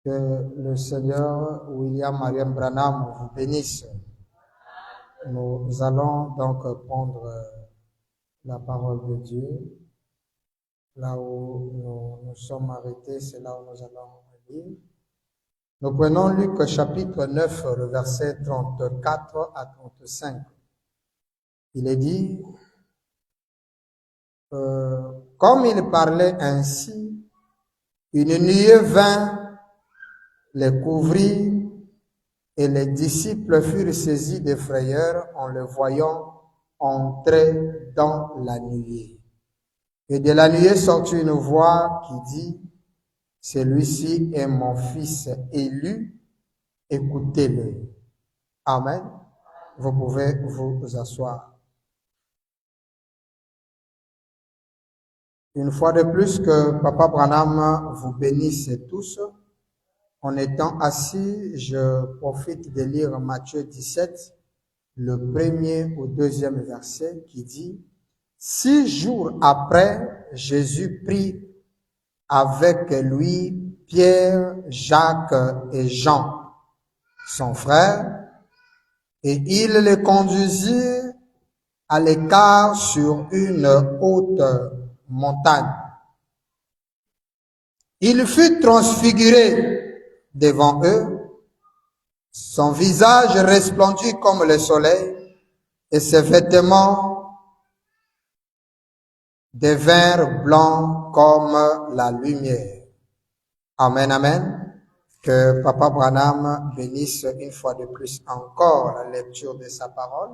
Que le Seigneur William Mariam Branham vous bénisse. Nous allons donc prendre la parole de Dieu. Là où nous sommes arrêtés, c'est là où nous allons lire. Nous prenons Luc chapitre 9, le verset 34 à 35. Il est dit, comme il parlait ainsi, une nuée vint les couvrit, et les disciples furent saisis de frayeur en le voyant entrer dans la nuée. Et de la nuée sortit une voix qui dit, celui-ci est mon fils élu, écoutez-le. Amen. Vous pouvez vous asseoir. Une fois de plus, que Papa Branham vous bénisse tous. En étant assis, je profite de lire Matthieu 17, le premier au deuxième verset, qui dit, 6 jours après, Jésus prit avec lui Pierre, Jacques et Jean, son frère, et il les conduisit à l'écart sur une haute montagne. Il fut transfiguré devant eux, son visage resplendit comme le soleil, et ses vêtements devinrent blancs comme la lumière. Amen, amen. Que Papa Branham bénisse une fois de plus encore la lecture de sa parole.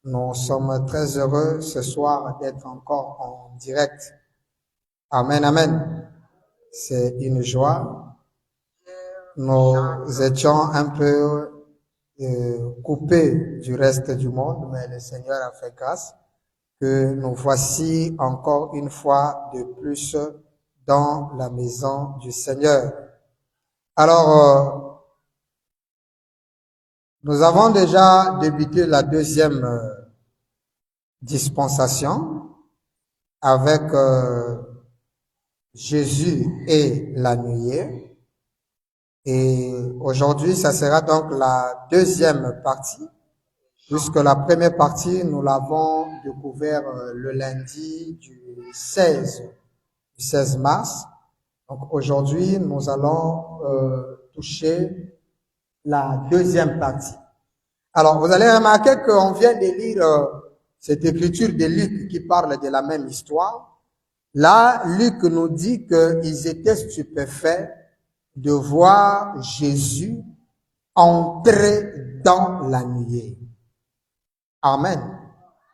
Nous sommes très heureux ce soir d'être encore en direct. Amen, amen. C'est une joie. Nous étions un peu coupés du reste du monde, mais le Seigneur a fait grâce que nous voici encore une fois de plus dans la maison du Seigneur. Alors, nous avons déjà débuté la deuxième dispensation avec Jésus et la nuée. Et aujourd'hui, ça sera donc la deuxième partie, puisque la première partie, nous l'avons découvert le lundi du 16 mars. Donc aujourd'hui, nous allons toucher la deuxième partie. Alors, vous allez remarquer qu'on vient de lire cette écriture de Luc qui parle de la même histoire. Là, Luc nous dit qu'ils étaient stupéfaits de voir Jésus entrer dans la nuée. Amen.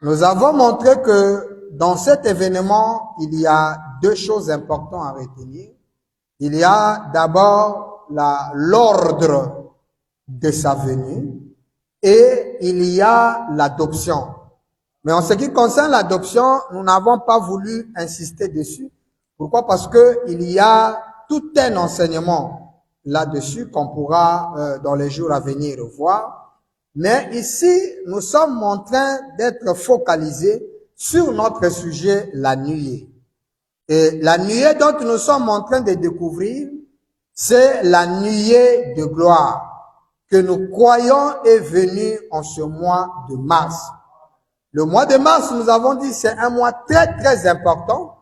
Nous avons montré que dans cet événement, il y a deux choses importantes à retenir. Il y a d'abord l'ordre de sa venue et il y a l'adoption. Mais en ce qui concerne l'adoption, nous n'avons pas voulu insister dessus. Pourquoi? Parce que il y a tout un enseignement là-dessus qu'on pourra dans les jours à venir voir. Mais ici, nous sommes en train d'être focalisés sur notre sujet, la nuée. Et la nuée dont nous sommes en train de découvrir, c'est la nuée de gloire que nous croyons est venue en ce mois de mars. Le mois de mars, nous avons dit, c'est un mois très très important.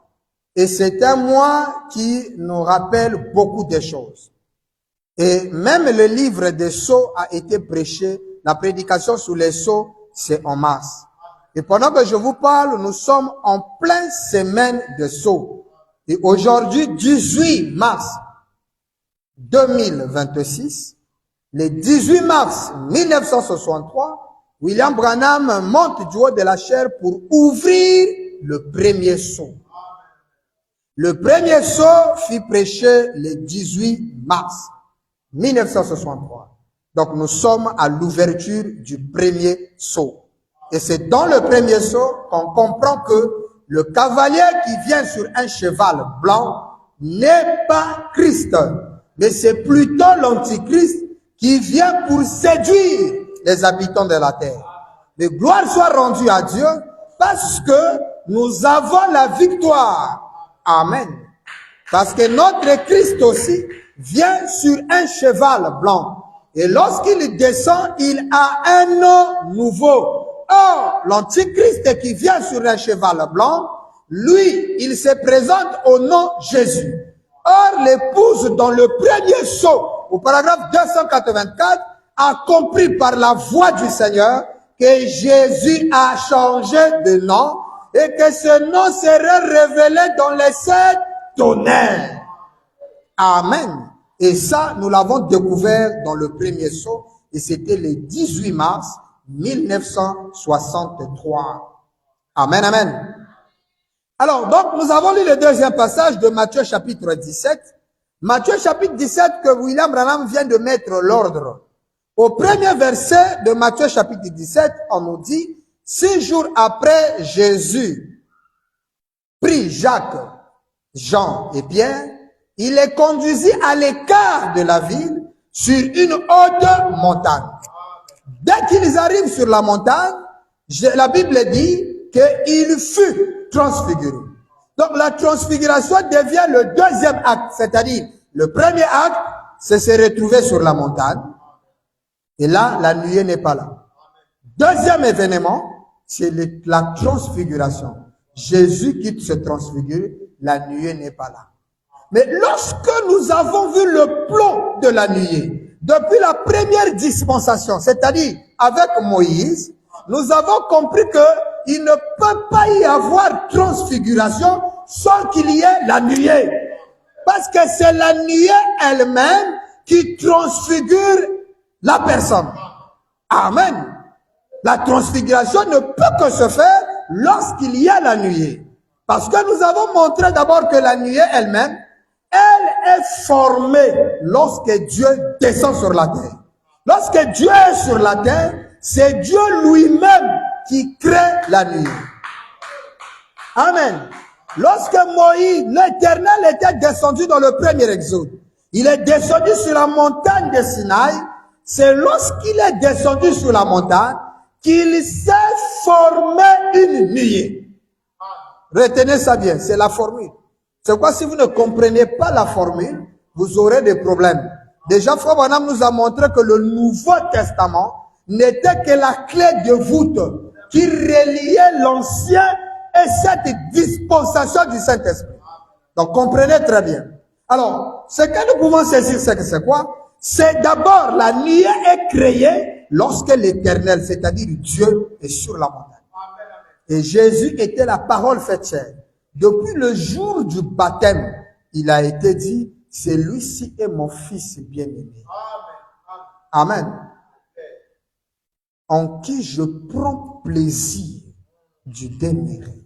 Et c'est un mois qui nous rappelle beaucoup de choses. Et même le livre des sceaux a été prêché, la prédication sur les sceaux, c'est en mars. Et pendant que je vous parle, nous sommes en pleine semaine de sceaux. Et aujourd'hui, 18 mars 2026, le 18 mars 1963, William Branham monte du haut de la chaire pour ouvrir le premier sceau. Le premier sceau fut prêché le 18 mars 1963. Donc nous sommes à l'ouverture du premier sceau. Et c'est dans le premier sceau qu'on comprend que le cavalier qui vient sur un cheval blanc n'est pas Christ, mais c'est plutôt l'antichrist qui vient pour séduire les habitants de la terre. Mais gloire soit rendue à Dieu parce que nous avons la victoire. Amen. Parce que notre Christ aussi vient sur un cheval blanc. Et lorsqu'il descend, il a un nom nouveau. Or, l'Antichrist qui vient sur un cheval blanc, lui, il se présente au nom Jésus. Or, l'épouse dans le premier sceau, au paragraphe 284, a compris par la voix du Seigneur que Jésus a changé de nom et que ce nom serait révélé dans les sept tonnerres. Amen. Et ça, nous l'avons découvert dans le premier sceau et c'était le 18 mars 1963. Amen, amen. Alors, donc, nous avons lu le deuxième passage de Matthieu chapitre 17. Matthieu chapitre 17 que William Branham vient de mettre l'ordre. Au premier verset de Matthieu chapitre 17, on nous dit, 6 jours après, Jésus prit Jacques, Jean et Pierre, il les conduisit à l'écart de la ville sur une haute montagne. Dès qu'ils arrivent sur la montagne, la Bible dit qu'il fut transfiguré. Donc la transfiguration devient le deuxième acte, c'est-à-dire le premier acte, c'est se retrouver sur la montagne. Et là, la nuée n'est pas là. Deuxième événement, c'est la transfiguration. Jésus quitte se transfigurer, la nuée n'est pas là. Mais lorsque nous avons vu le plan de la nuée, depuis la première dispensation, c'est-à-dire avec Moïse, nous avons compris qu'il ne peut pas y avoir transfiguration sans qu'il y ait la nuée. Parce que c'est la nuée elle-même qui transfigure la personne. Amen. La transfiguration ne peut que se faire lorsqu'il y a la nuée. Parce que nous avons montré d'abord que la nuée elle-même, elle est formée lorsque Dieu descend sur la terre. Lorsque Dieu est sur la terre, c'est Dieu lui-même qui crée la nuée. Amen. Lorsque Moïse, l'Éternel était descendu dans le premier exode, il est descendu sur la montagne de Sinaï. C'est lorsqu'il est descendu sur la montagne qu'il s'est formé une nuée. Retenez ça bien, c'est la formule. C'est quoi, si vous ne comprenez pas la formule, vous aurez des problèmes. Déjà, Frère Branham nous a montré que le Nouveau Testament n'était que la clé de voûte qui reliait l'Ancien et cette dispensation du Saint-Esprit. Donc, comprenez très bien. Alors, ce que nous pouvons saisir, c'est que c'est quoi? C'est d'abord, la nuée est créée lorsque l'Éternel, c'est-à-dire Dieu, est sur la montagne. Et Jésus était la parole faite chair. Depuis le jour du baptême, il a été dit, celui-ci est mon fils bien-aimé. Amen. En qui je prends plaisir du demeurer.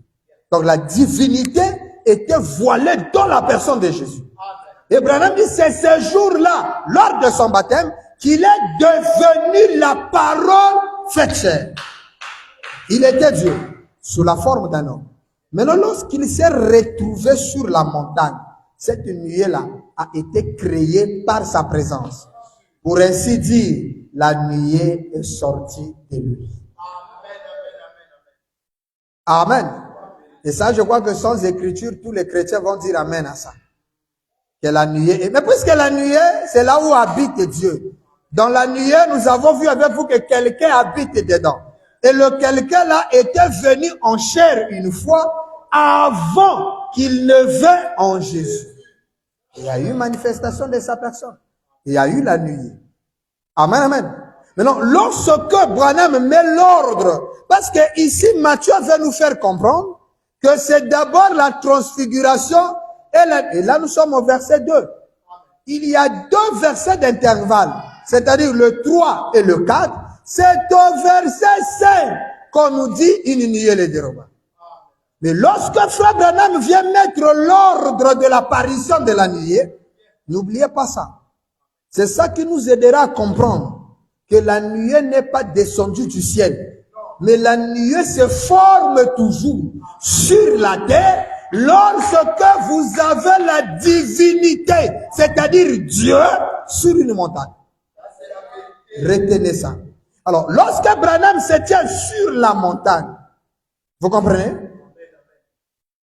Donc la divinité était voilée dans la personne de Jésus. Et Branham dit, c'est ce jour-là, lors de son baptême, qu'il est devenu la parole faite chair. Il était Dieu, sous la forme d'un homme. Maintenant, lorsqu'il s'est retrouvé sur la montagne, cette nuée-là a été créée par sa présence. Pour ainsi dire, la nuée est sortie de lui. Amen. Et ça, je crois que sans écriture, tous les chrétiens vont dire Amen à ça. Que la nuée, mais puisque la nuée, c'est là où habite Dieu. Dans la nuée, nous avons vu avec vous que quelqu'un habite dedans. Et le quelqu'un là était venu en chair une fois avant qu'il ne vint en Jésus. Il y a eu une manifestation de sa personne. Il y a eu la nuée. Amen, amen. Maintenant, lorsque Branham met l'ordre, parce que ici Matthieu veut nous faire comprendre que c'est d'abord la transfiguration et là nous sommes au verset 2. Il y a 2 versets d'intervalle, c'est-à-dire le 3 et le 4. C'est au verset 5 qu'on nous dit une nuée les déroba. Mais lorsque Frère Branham vient mettre l'ordre de l'apparition de la nuée, n'oubliez pas ça. C'est ça qui nous aidera à comprendre que la nuée n'est pas descendue du ciel. Mais la nuée se forme toujours sur la terre lorsque vous avez la divinité, c'est-à-dire Dieu, sur une montagne. Retenez ça. Alors, lorsque Branham se tient sur la montagne, vous comprenez?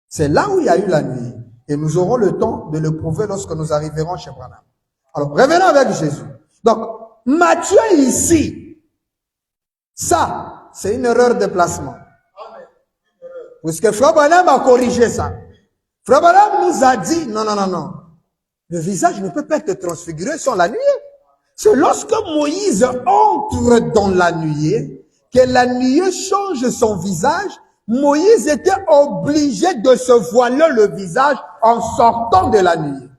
C'est là où il y a eu la nuée. Et nous aurons le temps de le prouver lorsque nous arriverons chez Branham. Alors, revenons avec Jésus. Donc, Matthieu ici, ça, c'est une erreur de placement. Puisque Frère Branham a corrigé ça. Frère Branham nous a dit, non, non, non, non. Le visage ne peut pas être transfiguré sans la nuée. C'est lorsque Moïse entre dans la nuée, que la nuée change son visage. Moïse était obligé de se voiler le visage en sortant de la nuée.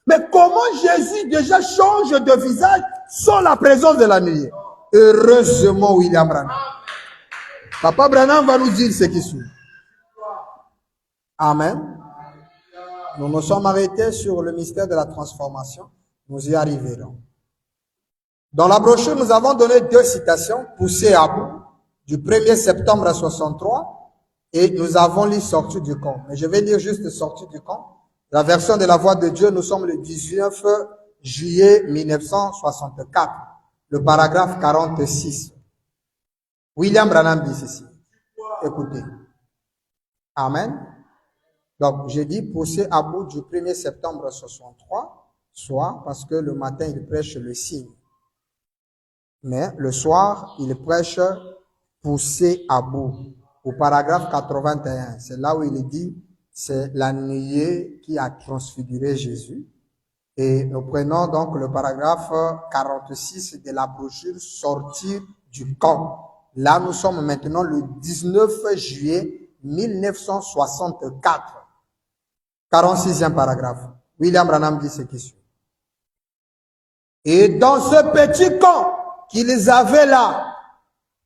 Mais comment Jésus déjà change de visage sans la présence de la nuée? Heureusement, William Branham. Papa Branham va nous dire ce qui suit. Amen. Nous nous sommes arrêtés sur le mystère de la transformation. Nous y arriverons. Dans la brochure, nous avons donné 2 citations poussées à bout du 1er septembre à 63 et nous avons lu Sortie du camp. Mais je vais lire juste Sortie du camp. La version de la Voix de Dieu, nous sommes le 19 juillet 1964, le paragraphe 46. William Branham dit ceci. Écoutez. Amen. Donc, j'ai dit poussé à bout du 1er septembre 63, soit parce que le matin, il prêche le signe. Mais le soir, il prêche poussé à bout. Au paragraphe 81, c'est là où il dit, c'est la nuée qui a transfiguré Jésus. Et nous prenons donc le paragraphe 46 de la brochure Sortie du camp. Là, nous sommes maintenant le 19 juillet 1964. 46e paragraphe. William Branham dit ce qui suit. Et dans ce petit camp qu'ils avaient là,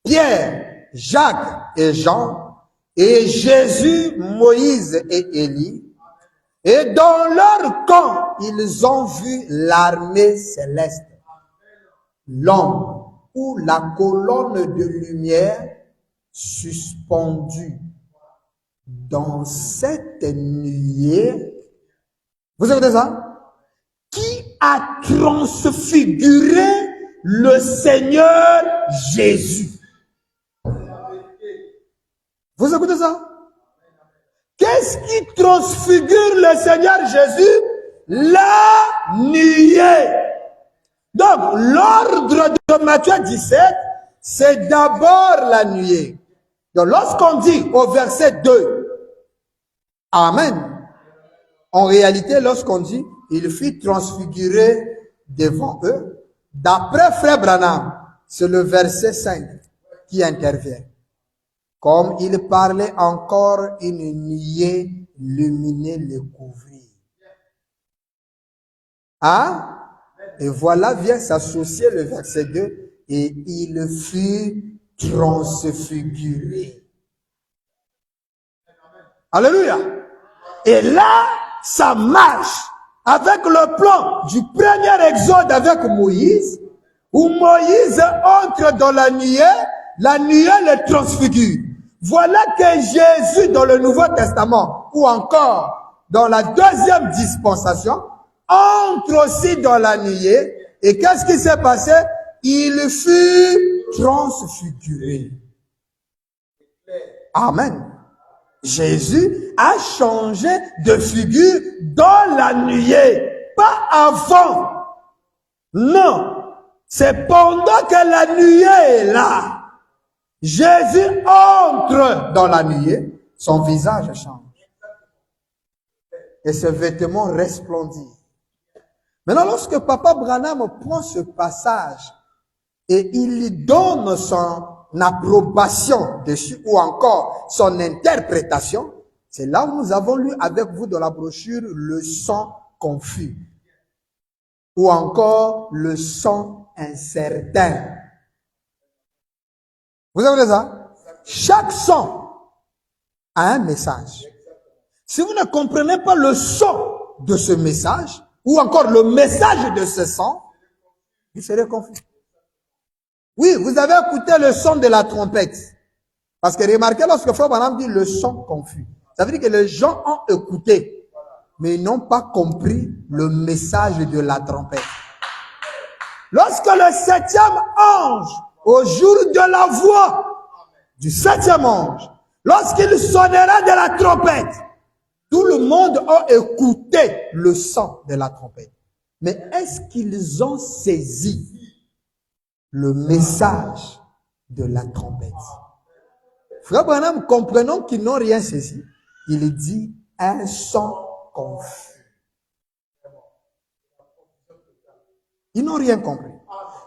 Pierre, Jacques et Jean, et Jésus, Moïse et Élie, et dans leur camp, ils ont vu l'armée céleste, l'ombre ou la colonne de lumière suspendue dans cette nuée. Vous écoutez ça? Qui a transfiguré le Seigneur Jésus? Vous écoutez ça? Qu'est-ce qui transfigure le Seigneur Jésus? La nuée. Donc, l'ordre de Matthieu 17, c'est d'abord la nuée. Donc, lorsqu'on dit au verset 2, Amen, en réalité, lorsqu'on dit, il fut transfiguré devant eux, d'après Frère Branham, c'est le verset 5 qui intervient. Comme il parlait encore, une nuée luminée le couvrit. Hein? Et voilà vient s'associer le verset 2, et il fut transfiguré. Alléluia. Et là, ça marche avec le plan du premier exode avec Moïse, où Moïse entre dans la nuée le transfigure. Voilà que Jésus dans le Nouveau Testament, ou encore dans la deuxième dispensation, entre aussi dans la nuée. Et qu'est-ce qui s'est passé? Il fut transfiguré. Amen. Jésus a changé de figure dans la nuée, pas avant. Non, c'est pendant que la nuée est là. Jésus entre dans la nuée, son visage change. Et ses vêtements resplendissent. Maintenant, lorsque Papa Branham prend ce passage et il lui donne son approbation dessus ou encore son interprétation, c'est là où nous avons lu avec vous dans la brochure le son confus ou encore le son incertain. Vous avez ça? Chaque son a un message. Si vous ne comprenez pas le son de ce message ou encore le message de ce son, vous serez confus. Oui, vous avez écouté le son de la trompette. Parce que remarquez, lorsque Frère Branham dit le son confus, ça veut dire que les gens ont écouté, mais ils n'ont pas compris le message de la trompette. Lorsque le 7e ange, au jour de la voix du 7e ange, lorsqu'il sonnera de la trompette, tout le monde a écouté le son de la trompette. Mais est-ce qu'ils ont saisi le message de la trompette? Frère Branham, comprenons qu'ils n'ont rien saisi. Il dit un son confus. Ils n'ont rien compris.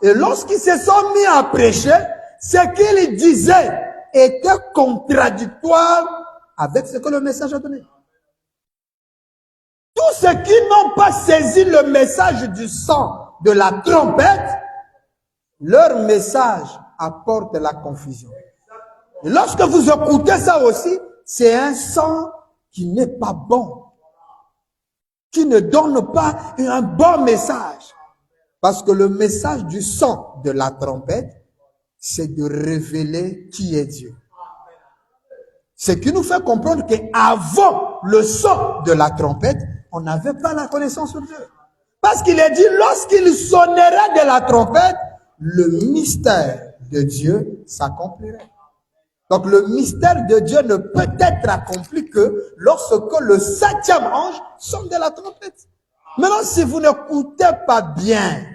Et lorsqu'ils se sont mis à prêcher, ce qu'ils disaient était contradictoire avec ce que le message a donné. Tous ceux qui n'ont pas saisi le message du son de la trompette, leur message apporte la confusion. Et lorsque vous écoutez ça aussi, c'est un son qui n'est pas bon, qui ne donne pas un bon message. Parce que le message du son de la trompette, c'est de révéler qui est Dieu. Ce qui nous fait comprendre qu'avant le son de la trompette, on n'avait pas la connaissance de Dieu. Parce qu'il est dit, lorsqu'il sonnerait de la trompette, le mystère de Dieu s'accomplirait. Donc le mystère de Dieu ne peut être accompli que lorsque le 7e ange sonne de la trompette. Maintenant, si vous n'écoutez pas bien,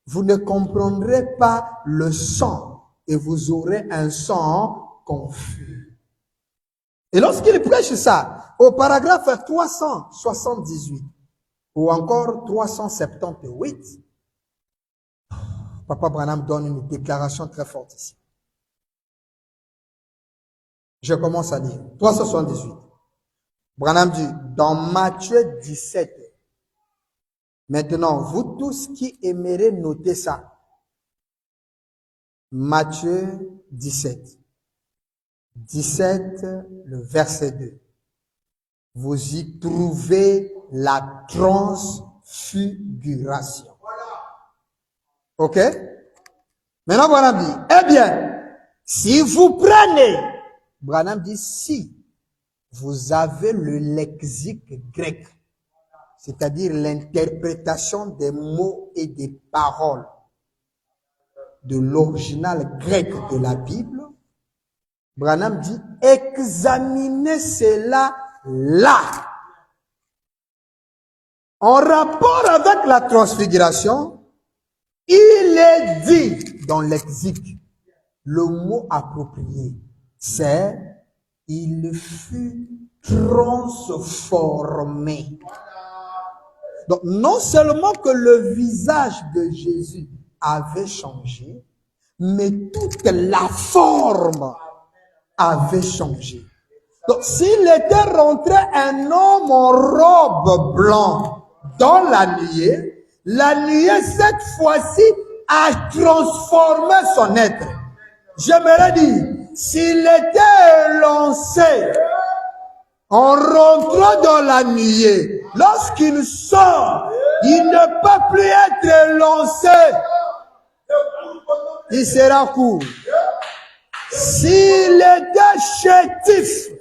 vous ne comprendrez pas le son et vous aurez un son confus. Et lorsqu'il prêche ça, au paragraphe 378 ou encore 378, Papa Branham donne une déclaration très forte ici. Je commence à lire. 378. Branham dit, dans Matthieu 17, maintenant, vous tous qui aimerez noter ça, Matthieu 17, 17, le verset 2, vous y trouvez la transfiguration. Ok? Maintenant, Branham dit, eh bien, si vous prenez, Branham dit, si vous avez le lexique grec, c'est-à-dire l'interprétation des mots et des paroles de l'original grec de la Bible, Branham dit, examinez cela là. En rapport avec la transfiguration, il est dit dans le lexique, le mot approprié, c'est « il fut transformé ». Donc, non seulement que le visage de Jésus avait changé, mais toute la forme avait changé. Donc, s'il était rentré un homme en robe blanche dans la nuée cette fois-ci a transformé son être. J'aimerais dire, s'il était lancé en rentrant dans la nuée, lorsqu'il sort, il ne peut plus être lancé. Il sera court. S'il était chétif,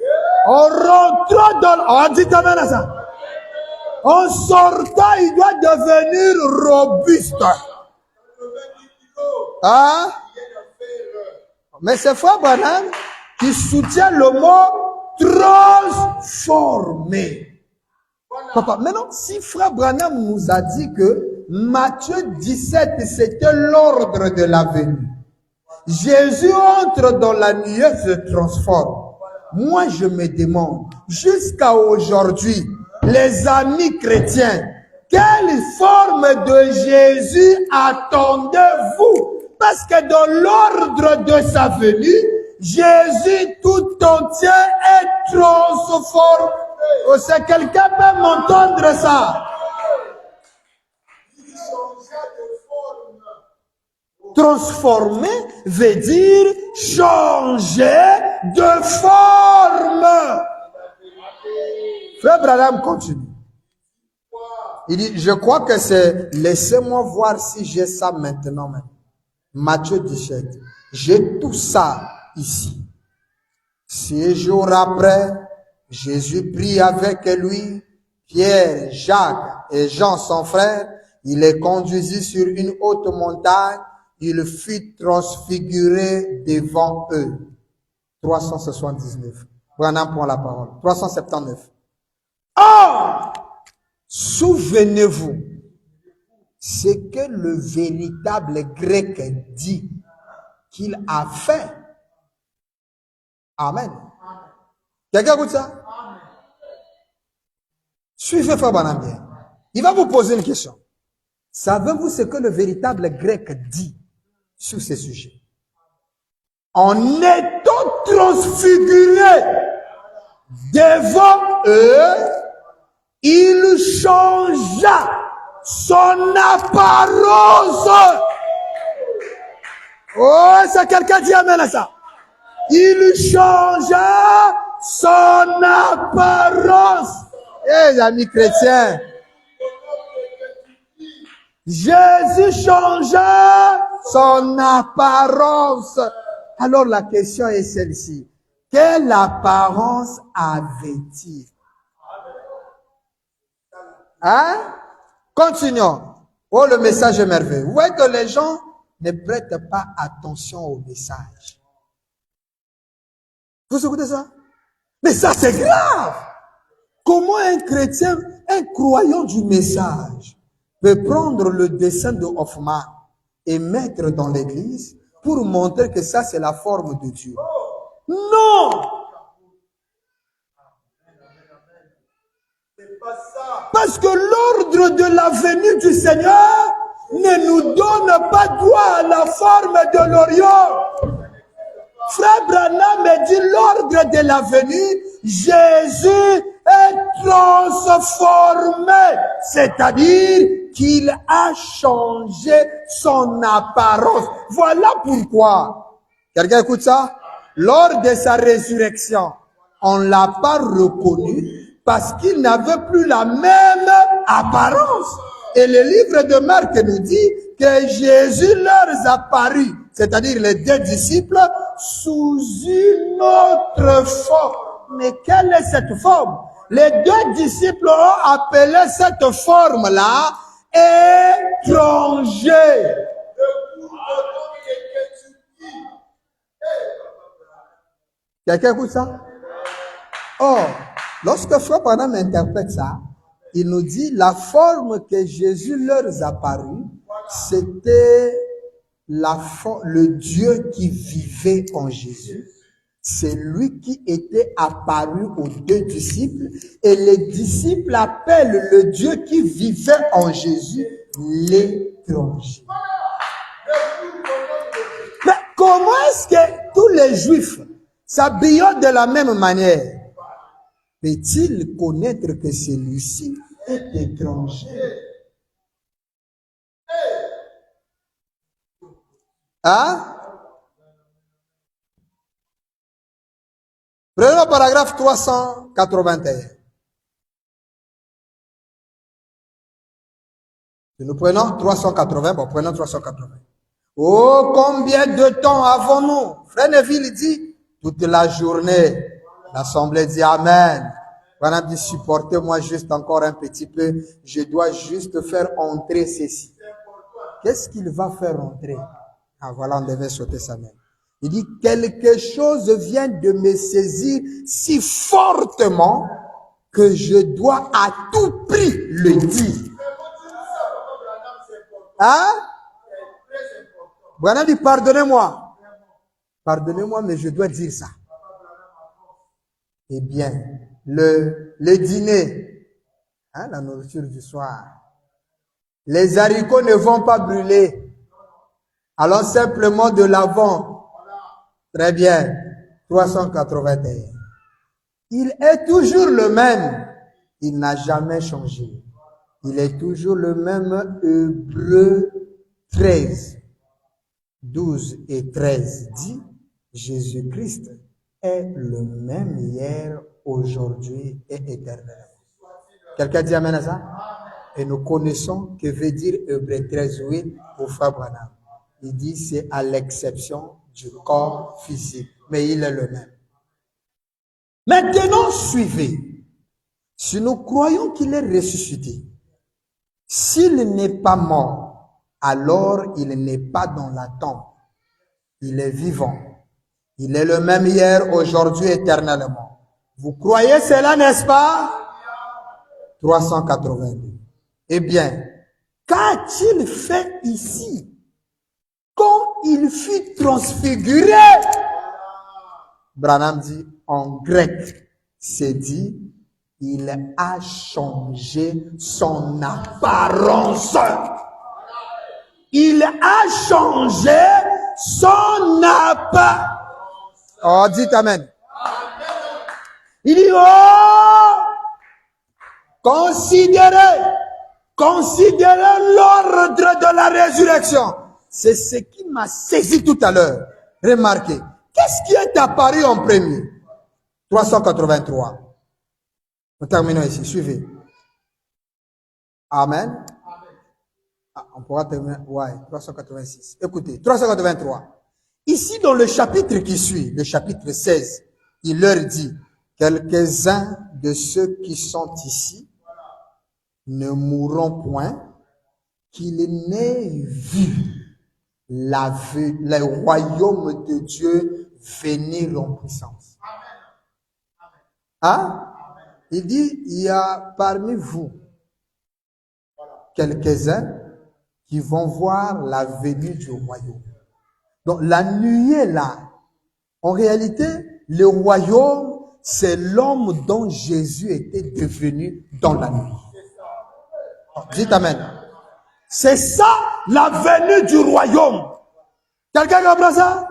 en rentrant dans... On dit amen à ça. En sortant, il doit devenir robuste. Hein? Mais c'est Frère Branham qui soutient le mot transformé. Papa, maintenant, si Frère Branham nous a dit que Matthieu 17, c'était l'ordre de la venue. Jésus entre dans la nuée, se transforme. Moi, je me demande, jusqu'à aujourd'hui, les amis chrétiens, quelle forme de Jésus attendez-vous? Parce que dans l'ordre de sa venue, Jésus tout entier est transformé. Oh, c'est quelqu'un peut m'entendre ça? Transformer veut dire changer de forme. Frère Branham continue. Il dit, je crois que c'est, laissez-moi voir si j'ai ça maintenant même. Matthieu 17. J'ai tout ça ici. 6 jours après, Jésus prit avec lui Pierre, Jacques et Jean son frère. Il les conduisit sur une haute montagne. Il fut transfiguré devant eux. 379. Branham prend la parole. 379. Or, Souvenez-vous, ce que le véritable grec dit qu'il a fait. Amen. Quelqu'un écoute ça? Suivez Frère Branham bien. Il va vous poser une question. Savez-vous ce que le véritable grec dit sur ces sujets? En étant transfiguré devant eux, il changea son apparence. Oh, ça quelqu'un dit amen à ça. Il changea son apparence. Eh, les amis chrétiens, Jésus changea son apparence. Alors la question est celle-ci. Quelle apparence avait-il? Hein? Continuons. Oh, le message est merveilleux. Vous voyez que les gens ne prêtent pas attention au message. Vous écoutez ça? Mais ça, c'est grave. Comment un chrétien, un croyant du message, peut prendre le dessin de Hoffman et mettre dans l'église pour montrer que ça, c'est la forme de Dieu? Non! Parce que l'ordre de la venue du Seigneur ne nous donne pas droit à la forme de l'Orient. Frère Branham me dit l'ordre de la venue, Jésus est transformé, c'est-à-dire qu'il a changé son apparence. Voilà pourquoi, quelqu'un écoute ça? Lors de sa résurrection, on ne l'a pas reconnu parce qu'il n'avait plus la même apparence. Et le livre de Marc nous dit que Jésus leur apparut, c'est-à-dire les deux disciples, sous une autre forme. Mais quelle est cette forme? Les deux disciples ont appelé cette forme-là étranger. Quelqu'un écoute ça? Or, lorsque Frère Branham interprète ça, il nous dit la forme que Jésus leur apparut, c'était le Dieu qui vivait en Jésus. C'est lui qui était apparu aux deux disciples et les disciples appellent le Dieu qui vivait en Jésus l'étranger. Mais comment est-ce que tous les Juifs s'habillant de la même manière peut-il connaître que celui-ci est étranger? Hein? Prenons le paragraphe 381. Nous prenons 380, bon, prenons 380. Oh, combien de temps avons-nous? Frère Neville dit, toute la journée. L'assemblée dit Amen. Voilà, dit, supportez-moi juste encore un petit peu. Je dois juste faire entrer ceci. Qu'est-ce qu'il va faire entrer? Ah, voilà, on devait sauter sa main. Il dit, quelque chose vient de me saisir si fortement que je dois à tout prix le dire. Hein? Voilà, dit, pardonnez-moi. Pardonnez-moi, mais je dois dire ça. Eh bien, le dîner, hein, la nourriture du soir, les haricots ne vont pas brûler. Allons simplement de l'avant. Très bien. 381. Il est toujours le même. Il n'a jamais changé. Il est toujours le même. Hébreux 13, 12 et 13 dit, Jésus-Christ est le même hier, aujourd'hui et éternellement. Quelqu'un dit amen à ça? Et nous connaissons que veut dire Hébreux 13, 8 pour Frère Branham. Il dit c'est à l'exception du corps physique, mais il est le même. Maintenant, suivez. Si nous croyons qu'il est ressuscité, s'il n'est pas mort, alors il n'est pas dans la tombe. Il est vivant. Il est le même hier, aujourd'hui, éternellement. Vous croyez cela, n'est-ce pas? 382. Eh bien, qu'a-t-il fait ici quand il fut transfiguré? Branham dit en grec, c'est dit, il a changé son apparence. Il a changé son apparence. Oh, dites amen. Il dit, oh, considérez l'ordre de la résurrection. C'est ce qui m'a saisi tout à l'heure. Remarquez, qu'est-ce qui est apparu en premier? 383. Nous terminons ici, suivez. Amen. Ah, on pourra terminer, ouais, 386. Écoutez, 383. Ici, dans le chapitre qui suit, le chapitre 16, il leur dit, quelques-uns de ceux qui sont ici ne mourront point, qu'il n'ait vu le royaume de Dieu venir en puissance. Hein? Il dit, il y a parmi vous quelques-uns qui vont voir la venue du royaume. Donc la nuée là, en réalité, le royaume, c'est l'homme dont Jésus était devenu dans la nuit. Dites amen. C'est ça la venue du royaume. Quelqu'un comprend ça?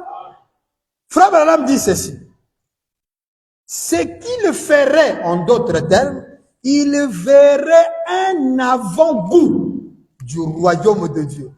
Frère Branham dit ceci. Ce qu'il ferait, en d'autres termes, il verrait un avant-goût du royaume de Dieu.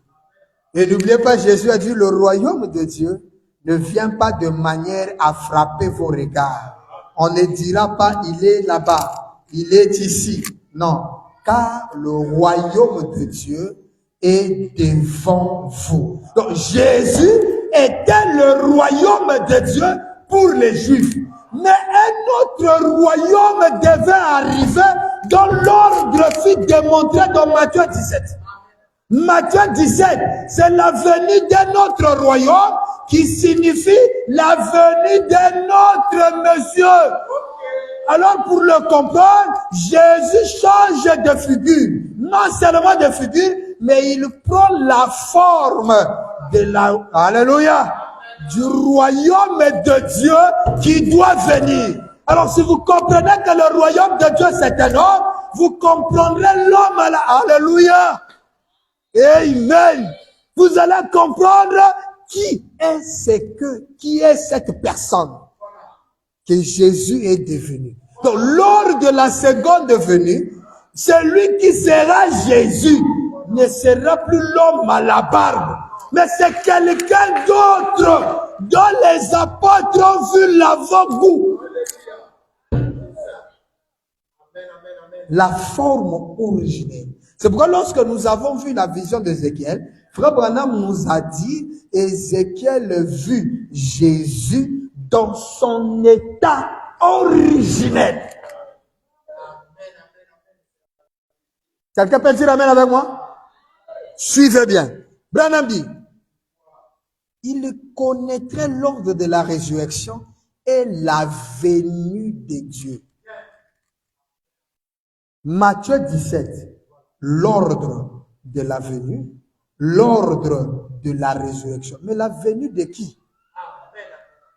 Et n'oubliez pas, Jésus a dit, le royaume de Dieu ne vient pas de manière à frapper vos regards. On ne dira pas, il est là-bas, il est ici. Non, car le royaume de Dieu est devant vous. Donc Jésus était le royaume de Dieu pour les Juifs. Mais un autre royaume devait arriver dont l'ordre fut démontré dans Matthieu 17. Matthieu 17, c'est la venue d'un autre royaume qui signifie la venue d'un autre monsieur. Alors pour le comprendre, Jésus change de figure. Non seulement de figure, mais il prend la forme de la, alléluia, du royaume de Dieu qui doit venir. Alors si vous comprenez que le royaume de Dieu c'est un homme, vous comprendrez l'homme à la, alléluia. Amen. Vous allez comprendre qui est cette personne que Jésus est devenu. Donc, lors de la seconde venue, celui qui sera Jésus ne sera plus l'homme à la barbe, mais c'est quelqu'un d'autre dont les apôtres ont vu l'avant-goût. La forme originelle. C'est pourquoi lorsque nous avons vu la vision d'Ézéchiel, Frère Branham nous a dit, Ézéchiel vit Jésus dans son état originel. Quelqu'un peut dire amen avec moi? Suivez bien. Branham dit, il connaîtrait l'ordre de la résurrection et la venue de Dieu. Matthieu 17. L'ordre de la venue, l'ordre de la résurrection. Mais la venue de qui?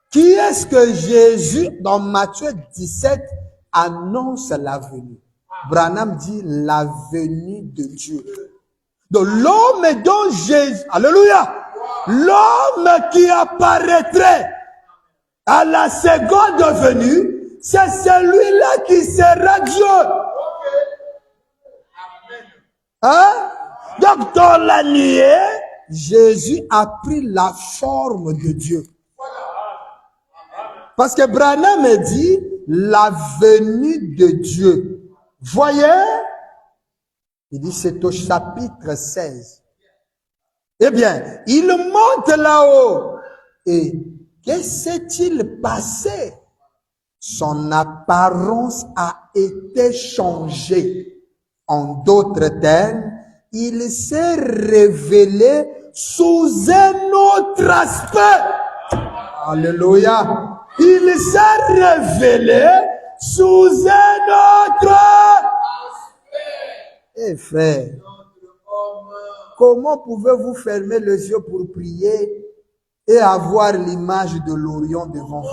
Qui est-ce que Jésus, dans Matthieu 17, annonce la venue? Branham dit la venue de Dieu. Donc l'homme dont Jésus, alléluia, l'homme qui apparaîtrait à la seconde venue, c'est celui-là qui sera Dieu. Hein? Donc dans la nuée, Jésus a pris la forme de Dieu. Parce que Branham dit la venue de Dieu. Voyez? Il dit c'est au chapitre 16. Eh bien, il monte là-haut. Et que s'est-il passé? Son apparence a été changée. En d'autres termes, il s'est révélé sous un autre aspect. Alléluia. Il s'est révélé sous un autre. Eh frère, comment pouvez-vous fermer les yeux pour prier et avoir l'image de l'Orient devant vous?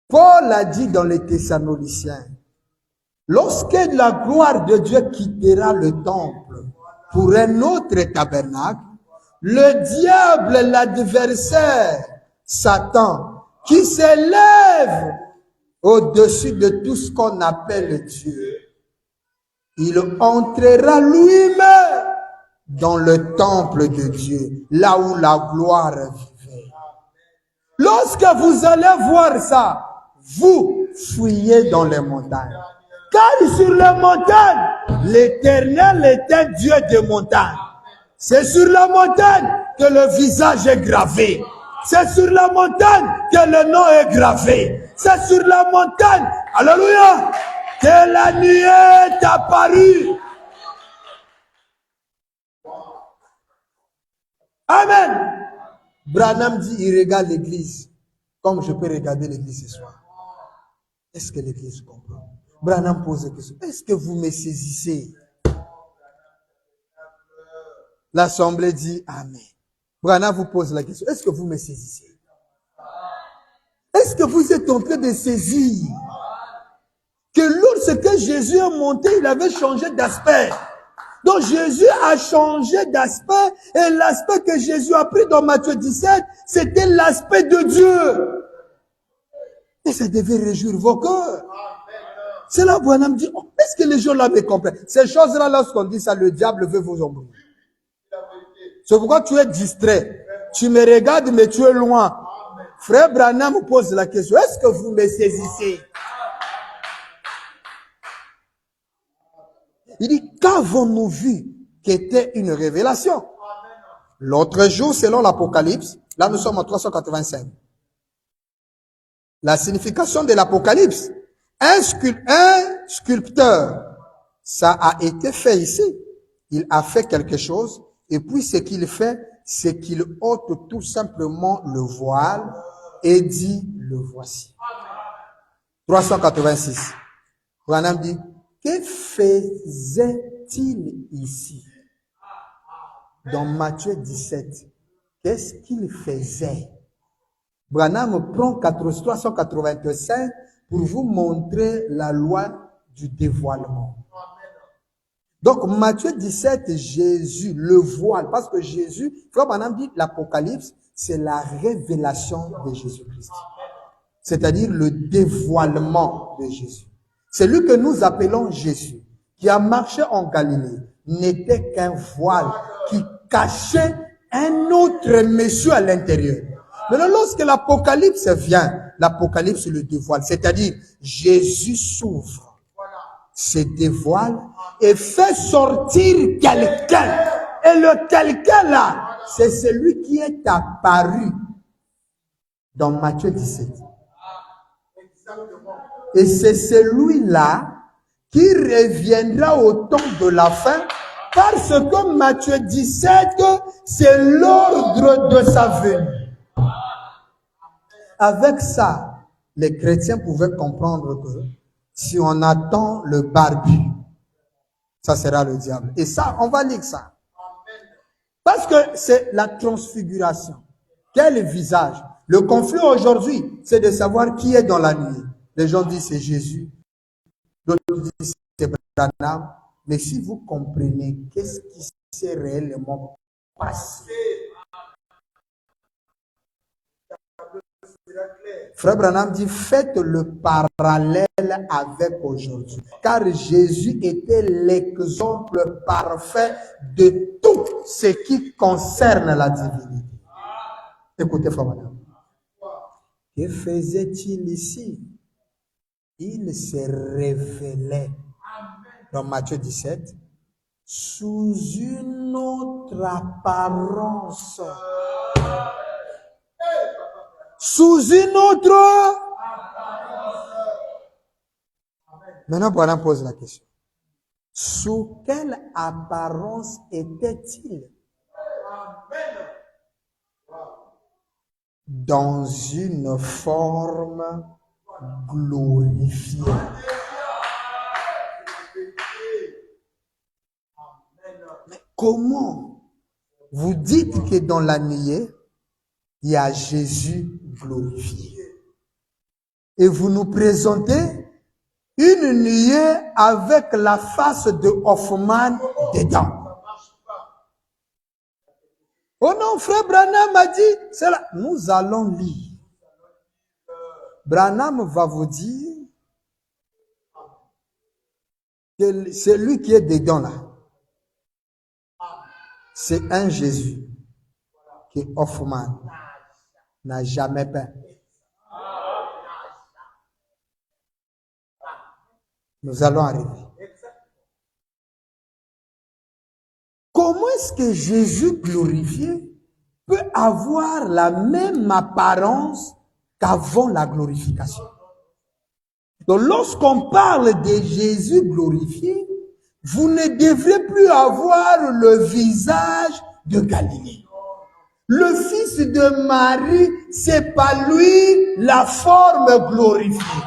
Paul a dit dans les Thessaloniciens, lorsque la gloire de Dieu quittera le temple pour un autre tabernacle, le diable, l'adversaire, Satan, qui s'élève au-dessus de tout ce qu'on appelle Dieu, il entrera lui-même dans le temple de Dieu, là où la gloire vivait. Lorsque vous allez voir ça, vous fuyez dans les montagnes. Car sur les montagnes, l'Éternel était Dieu des montagnes. C'est sur la montagne que le visage est gravé. C'est sur la montagne que le nom est gravé. C'est sur la montagne, alléluia, que la nuée est apparue. Amen. Branham dit, il regarde l'église, comme je peux regarder l'église ce soir. Est-ce que l'église comprend? Branham pose la question, est-ce que vous me saisissez? L'assemblée dit, amen. Branham vous pose la question, est-ce que vous me saisissez? Est-ce que vous êtes en train de saisir que lorsque Jésus est monté, il avait changé d'aspect? Donc Jésus a changé d'aspect et l'aspect que Jésus a pris dans Matthieu 17, c'était l'aspect de Dieu. Et ça devait réjouir vos cœurs. C'est là où Branham dit, oh, est-ce que les gens là me comprennent? Ces choses-là, lorsqu'on dit ça, le diable veut vous embrouiller. C'est pourquoi tu es distrait. Tu me regardes, mais tu es loin. Frère Branham me pose la question, est-ce que vous me saisissez? Il dit, qu'avons-nous vu qui était une révélation? L'autre jour, selon l'Apocalypse, là nous sommes en 385. La signification de l'Apocalypse, un sculpteur, ça a été fait ici. Il a fait quelque chose, et puis ce qu'il fait, c'est qu'il ôte tout simplement le voile et dit, le voici. 386. Branham dit, que faisait-il ici? Dans Matthieu 17, qu'est-ce qu'il faisait? Branham prend 385 pour vous montrer la loi du dévoilement. Donc, Matthieu 17, Jésus, le voile, parce que Jésus, frère Branham dit, l'Apocalypse, c'est la révélation de Jésus-Christ. C'est-à-dire le dévoilement de Jésus. Celui que nous appelons Jésus, qui a marché en Galilée, n'était qu'un voile qui cachait un autre monsieur à l'intérieur. Maintenant, lorsque l'Apocalypse vient, l'Apocalypse le dévoile, c'est-à-dire Jésus s'ouvre, se dévoile et fait sortir quelqu'un. Et le quelqu'un là, c'est celui qui est apparu dans Matthieu 17. Et c'est celui-là qui reviendra au temps de la fin, parce que Matthieu 17, c'est l'ordre de sa venue. Avec ça, les chrétiens pouvaient comprendre que si on attend le barbu, ça sera le diable. Et ça, on va lire ça. Parce que c'est la transfiguration. Quel visage? Le conflit aujourd'hui, c'est de savoir qui est dans la nuit. Les gens disent c'est Jésus, d'autres disent c'est Branham. Mais si vous comprenez qu'est-ce qui s'est réellement passé, Frère Branham dit, faites le parallèle avec aujourd'hui. Car Jésus était l'exemple parfait de tout ce qui concerne la divinité. Écoutez, Frère Branham. Que faisait-il ici? Il se révélait dans Matthieu 17 sous une autre apparence. Sous une autre. Maintenant, Branham pose la question. Sous quelle apparence était-il? Dans une forme glorifiée. comment vous dites que dans la nuée, il y a Jésus glorifié. Et vous nous présentez une nuée avec la face de Hoffman dedans. Oh non, frère Branham a dit, c'est là. Nous allons lire. Branham va vous dire que celui qui est dedans là, c'est un Jésus que Hoffman n'a jamais peint. Nous allons arriver. Comment est-ce que Jésus glorifié peut avoir la même apparence qu'avant la glorification? Donc, lorsqu'on parle de Jésus glorifié, vous ne devrez plus avoir le visage de Galilée. Le fils de Marie, c'est pas lui la forme glorifiée.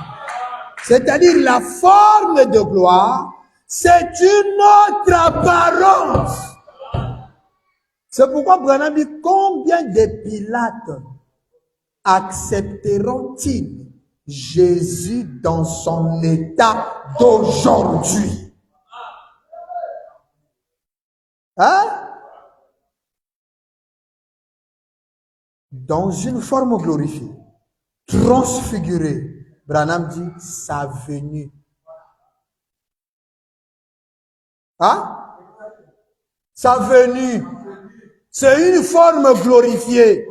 C'est-à-dire la forme de gloire, c'est une autre apparence. C'est pourquoi Branham dit, combien de Pilates accepteront-ils Jésus dans son état d'aujourd'hui? Hein? Dans une forme glorifiée, transfigurée. Branham dit sa venue. Hein? Sa venue. C'est une forme glorifiée.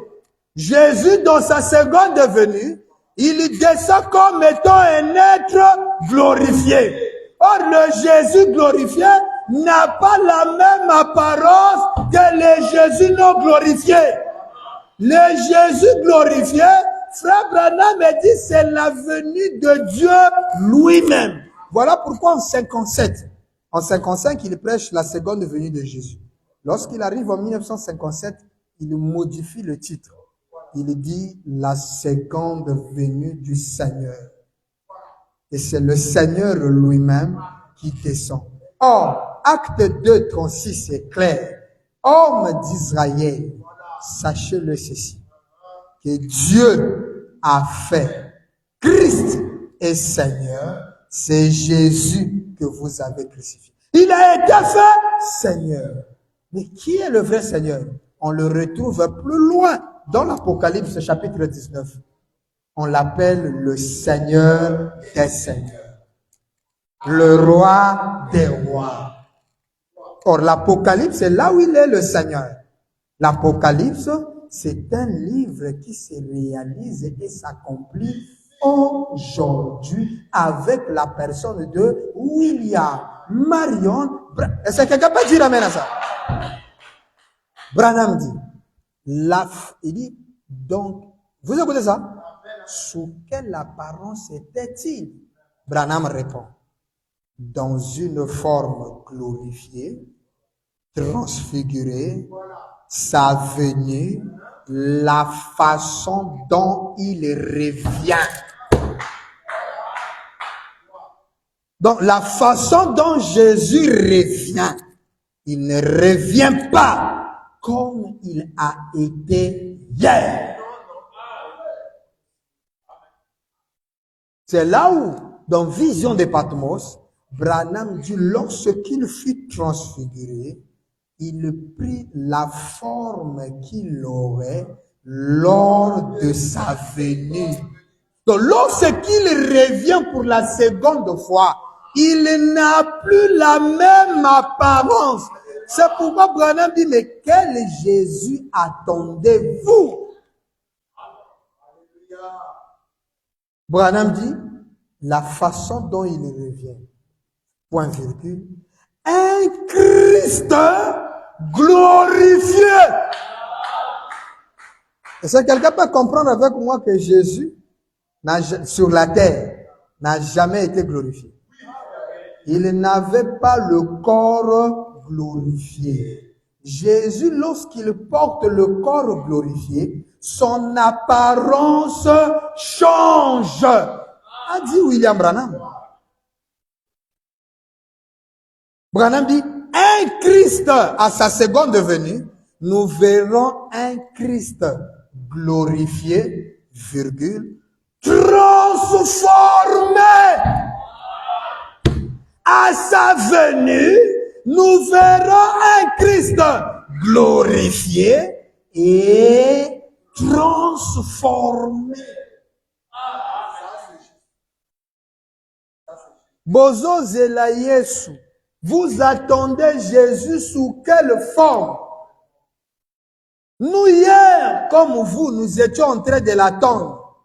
Jésus, dans sa seconde venue, il descend comme étant un être glorifié. Or, le Jésus glorifié n'a pas la même apparence que le Jésus non glorifié. Le Jésus glorifié, frère Branham dit, c'est la venue de Dieu lui-même. Voilà pourquoi en 55, il prêche la seconde venue de Jésus. Lorsqu'il arrive en 1957, il modifie le titre. Il dit la seconde venue du Seigneur. Et c'est le Seigneur lui-même qui descend. Or, Acte 2, 36 est clair. Hommes d'Israël, sachez-le ceci, que Dieu a fait Christ est Seigneur, c'est Jésus que vous avez crucifié. Il a été fait Seigneur. Mais qui est le vrai Seigneur? On le retrouve plus loin dans l'Apocalypse chapitre 19. On l'appelle le Seigneur des Seigneurs, le Roi des Rois. Or, l'Apocalypse, c'est là où il est le Seigneur. L'Apocalypse, c'est un livre qui se réalise et s'accomplit aujourd'hui avec la personne de William Marion. Est-ce que quelqu'un peut dire amen à ça? Branham dit, il dit, donc, vous écoutez ça? Sous quelle apparence était-il? Branham répond, dans une forme glorifiée, transfigurée, sa venue, la façon dont il revient. Donc, la façon dont Jésus revient, il ne revient pas comme il a été hier. C'est là où, dans Vision de Patmos, Branham dit, lorsqu'il fut transfiguré, il prit la forme qu'il aurait lors de sa venue. Donc, lorsqu'il revient pour la seconde fois, il n'a plus la même apparence. C'est pourquoi Branham dit, mais quel Jésus attendez-vous? Branham dit, la façon dont il revient, point virgule, un Christ glorifié. Est-ce que quelqu'un peut comprendre avec moi que Jésus, sur la terre, n'a jamais été glorifié? Il n'avait pas le corps glorifié. Jésus, lorsqu'il porte le corps glorifié, son apparence change. A dit William Branham. Branham dit, un Christ à sa seconde venue, nous verrons un Christ glorifié, virgule, transformé. À sa venue, nous verrons un Christ glorifié et transformé. Bozo zela Yesu. Vous attendez Jésus sous quelle forme? Nous hier, comme vous, nous étions en train de l'attendre.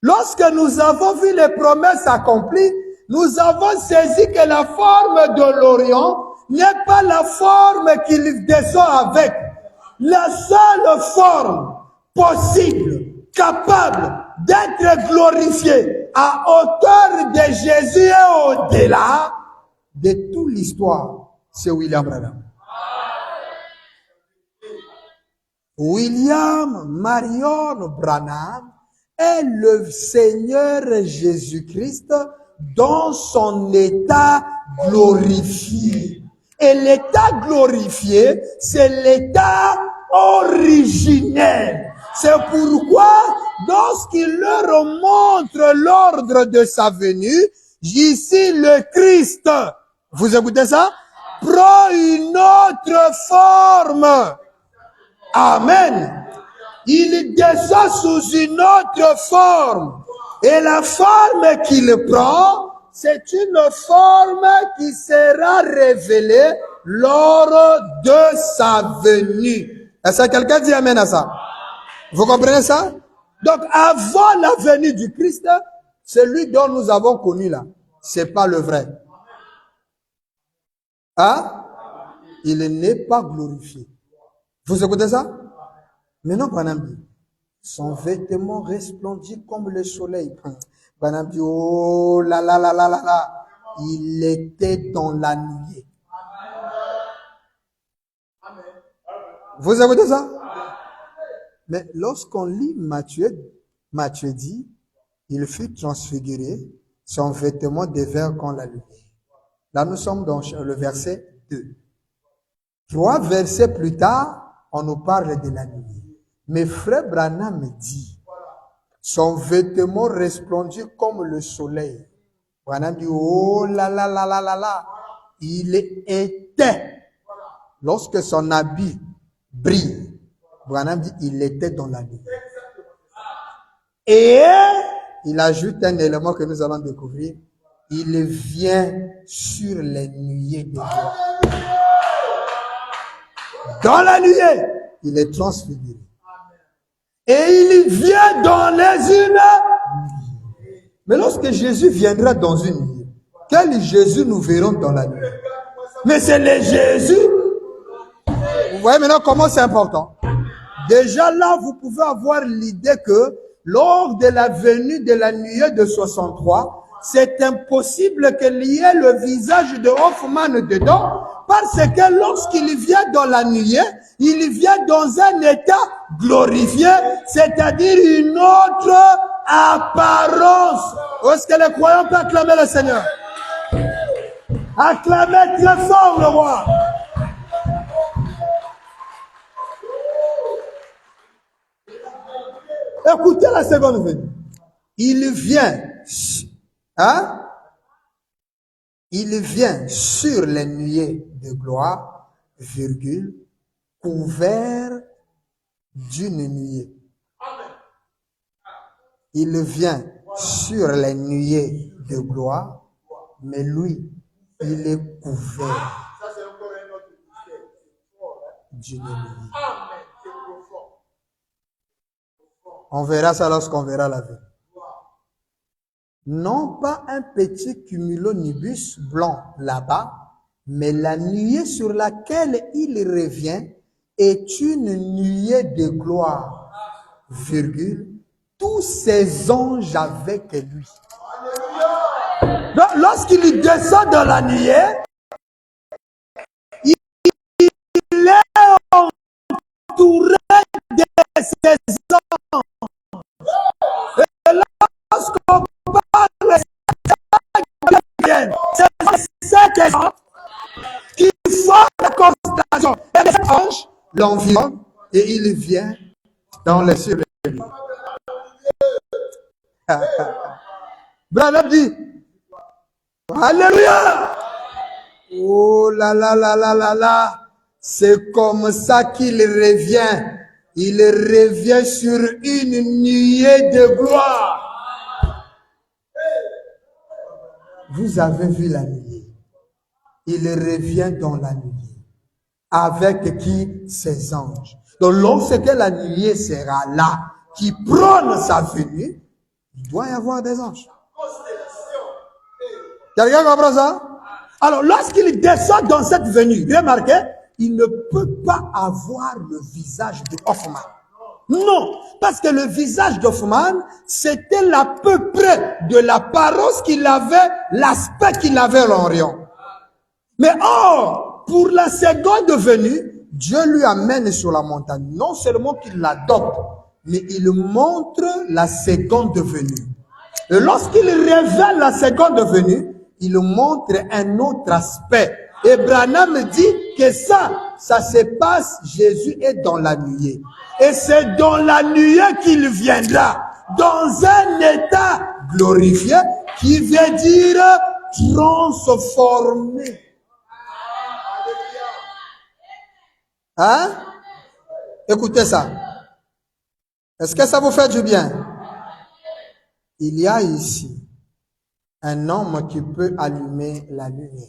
Lorsque nous avons vu les promesses accomplies, nous avons saisi que la forme de l'Orient n'est pas la forme qu'il descend avec. La seule forme possible, capable d'être glorifiée à hauteur de Jésus et au-delà de toute l'histoire, c'est William Branham. William Marion Branham est le Seigneur Jésus-Christ dans son état glorifié. Et l'état glorifié, c'est l'état originel. C'est pourquoi, lorsqu'il leur montre l'ordre de sa venue, ici le Christ, vous écoutez ça? Prend une autre forme. Amen. Il descend sous une autre forme. Et la forme qu'il prend, c'est une forme qui sera révélée lors de sa venue. Est-ce que quelqu'un dit amen à ça? Vous comprenez ça? Donc, avant la venue du Christ, celui dont nous avons connu là, c'est pas le vrai. Hein? Il n'est pas glorifié. Vous écoutez ça? Maintenant, Branham dit, son vêtement resplendit comme le soleil. Branham dit, oh là là là là là là, il était dans la nuée. Vous écoutez ça? Mais lorsqu'on lit Matthieu dit, il fut transfiguré, son vêtement devint comme la lumière. Là, nous sommes dans le verset 2. 3 versets plus tard, on nous parle de la nuée. Mais frère Branham dit, son vêtement resplendit comme le soleil. Branham dit, oh là là là là là là, il était, lorsque son habit brille, Branham dit, il était dans la nuit. Et il ajoute un élément que nous allons découvrir, il vient sur les nuées de gloire. Dans la nuée, il est transfiguré. Et il vient dans les unes. Mais lorsque Jésus viendra dans une nuée, quel Jésus nous verrons dans la nuée? Mais c'est le Jésus. Vous voyez maintenant comment c'est important. Déjà là, vous pouvez avoir l'idée que lors de la venue de la nuée de 63, c'est impossible qu'il y ait le visage de Hoffman dedans, parce que lorsqu'il vient dans la nuée, il vient dans un état glorifié, c'est-à-dire une autre apparence. Est-ce que les croyants peuvent acclamer le Seigneur? Acclamez très fort le roi. Écoutez la seconde venue. Il vient, hein? Il vient sur les nuées de gloire, virgule, couvert d'une nuée. Il vient sur les nuées de gloire, mais lui, il est couvert d'une nuée. On verra ça lorsqu'on verra la vie. Non pas un petit cumulonimbus blanc là-bas, mais la nuée sur laquelle il revient est une nuée de gloire, virgule, tous ses anges avec lui. Donc, lorsqu'il descend dans la nuée, il est entouré de ses anges. Et lorsqu'on parle de c'est ça qui forme l'environnement et il vient dans les cieux. Branham dit, Alléluia! Oh là là là là là là! C'est comme ça qu'il revient. Il revient sur une nuée de gloire. Vous avez vu la nuée. Il revient dans la nuée. Avec qui? Ses anges. Donc lorsque la nuée sera là, qui prône sa venue, il doit y avoir des anges. Quelqu'un comprend ça? Alors lorsqu'il descend dans cette venue, remarquez, il ne peut pas avoir le visage de Hoffman. Non, parce que le visage d'Hoffman, c'était l'à peu près de l'apparence qu'il avait, l'aspect qu'il avait l'Orion. Mais or, pour la seconde venue, Dieu lui amène sur la montagne. Non seulement qu'il l'adopte, mais il montre la seconde venue. Et lorsqu'il révèle la seconde venue, il montre un autre aspect. Et Branham dit que ça se passe, Jésus est dans la nuée. Et c'est dans la nuée qu'il viendra, dans un état glorifié, qui veut dire transformé. Hein? Écoutez ça. Est-ce que ça vous fait du bien? Il y a ici un homme qui peut allumer la lumière.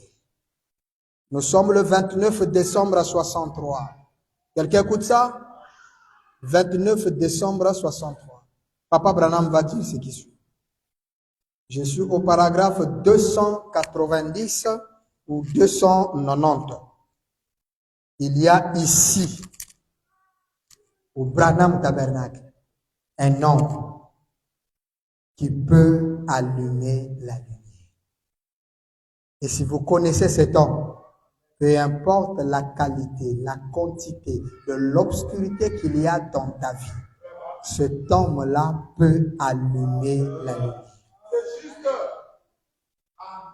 Nous sommes le 29 décembre 63. Quelqu'un écoute ça? 29 décembre 63. Papa Branham va dire ce qui suit. Je suis au paragraphe 290 ou 290. Il y a ici, au Branham Tabernacle, un homme qui peut allumer la lumière. Et si vous connaissez cet homme, peu importe la qualité, la quantité de l'obscurité qu'il y a dans ta vie, cet homme-là peut allumer la lumière.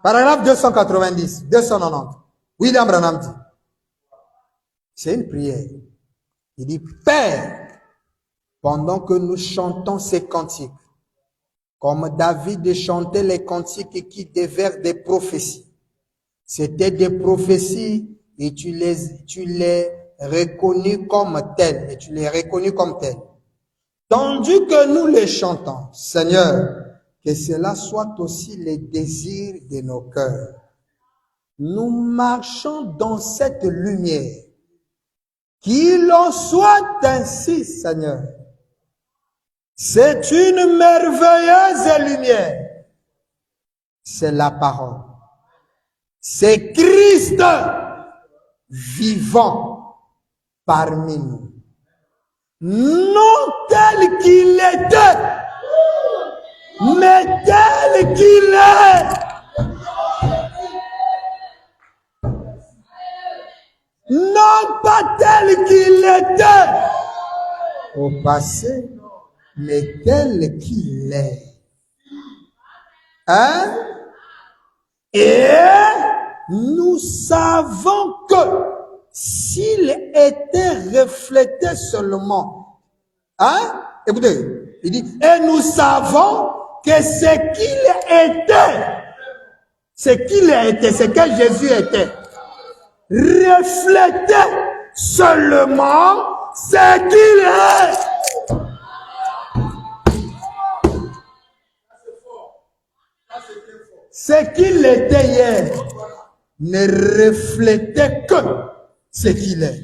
Paragraphe 290, 290. William Branham dit, c'est une prière. Il dit, Père, pendant que nous chantons ces cantiques, comme David chantait les cantiques qui déversent des prophéties, c'était des prophéties et tu les reconnus comme telles, et tu les reconnus comme telles. Tandis que nous les chantons, Seigneur, que cela soit aussi les désirs de nos cœurs. Nous marchons dans cette lumière. Qu'il en soit ainsi, Seigneur. C'est une merveilleuse lumière. C'est la parole. C'est Christ vivant parmi nous. Non tel qu'il était, mais tel qu'il est. Non pas tel qu'il était au passé, mais tel qu'il est. Hein? Et nous savons que s'il était reflété seulement, hein? Écoutez, il dit, et nous savons que ce qu'il était, ce que Jésus était, reflétait seulement ce qu'il est. Ce qu'il était hier ne reflétait que ce qu'il est.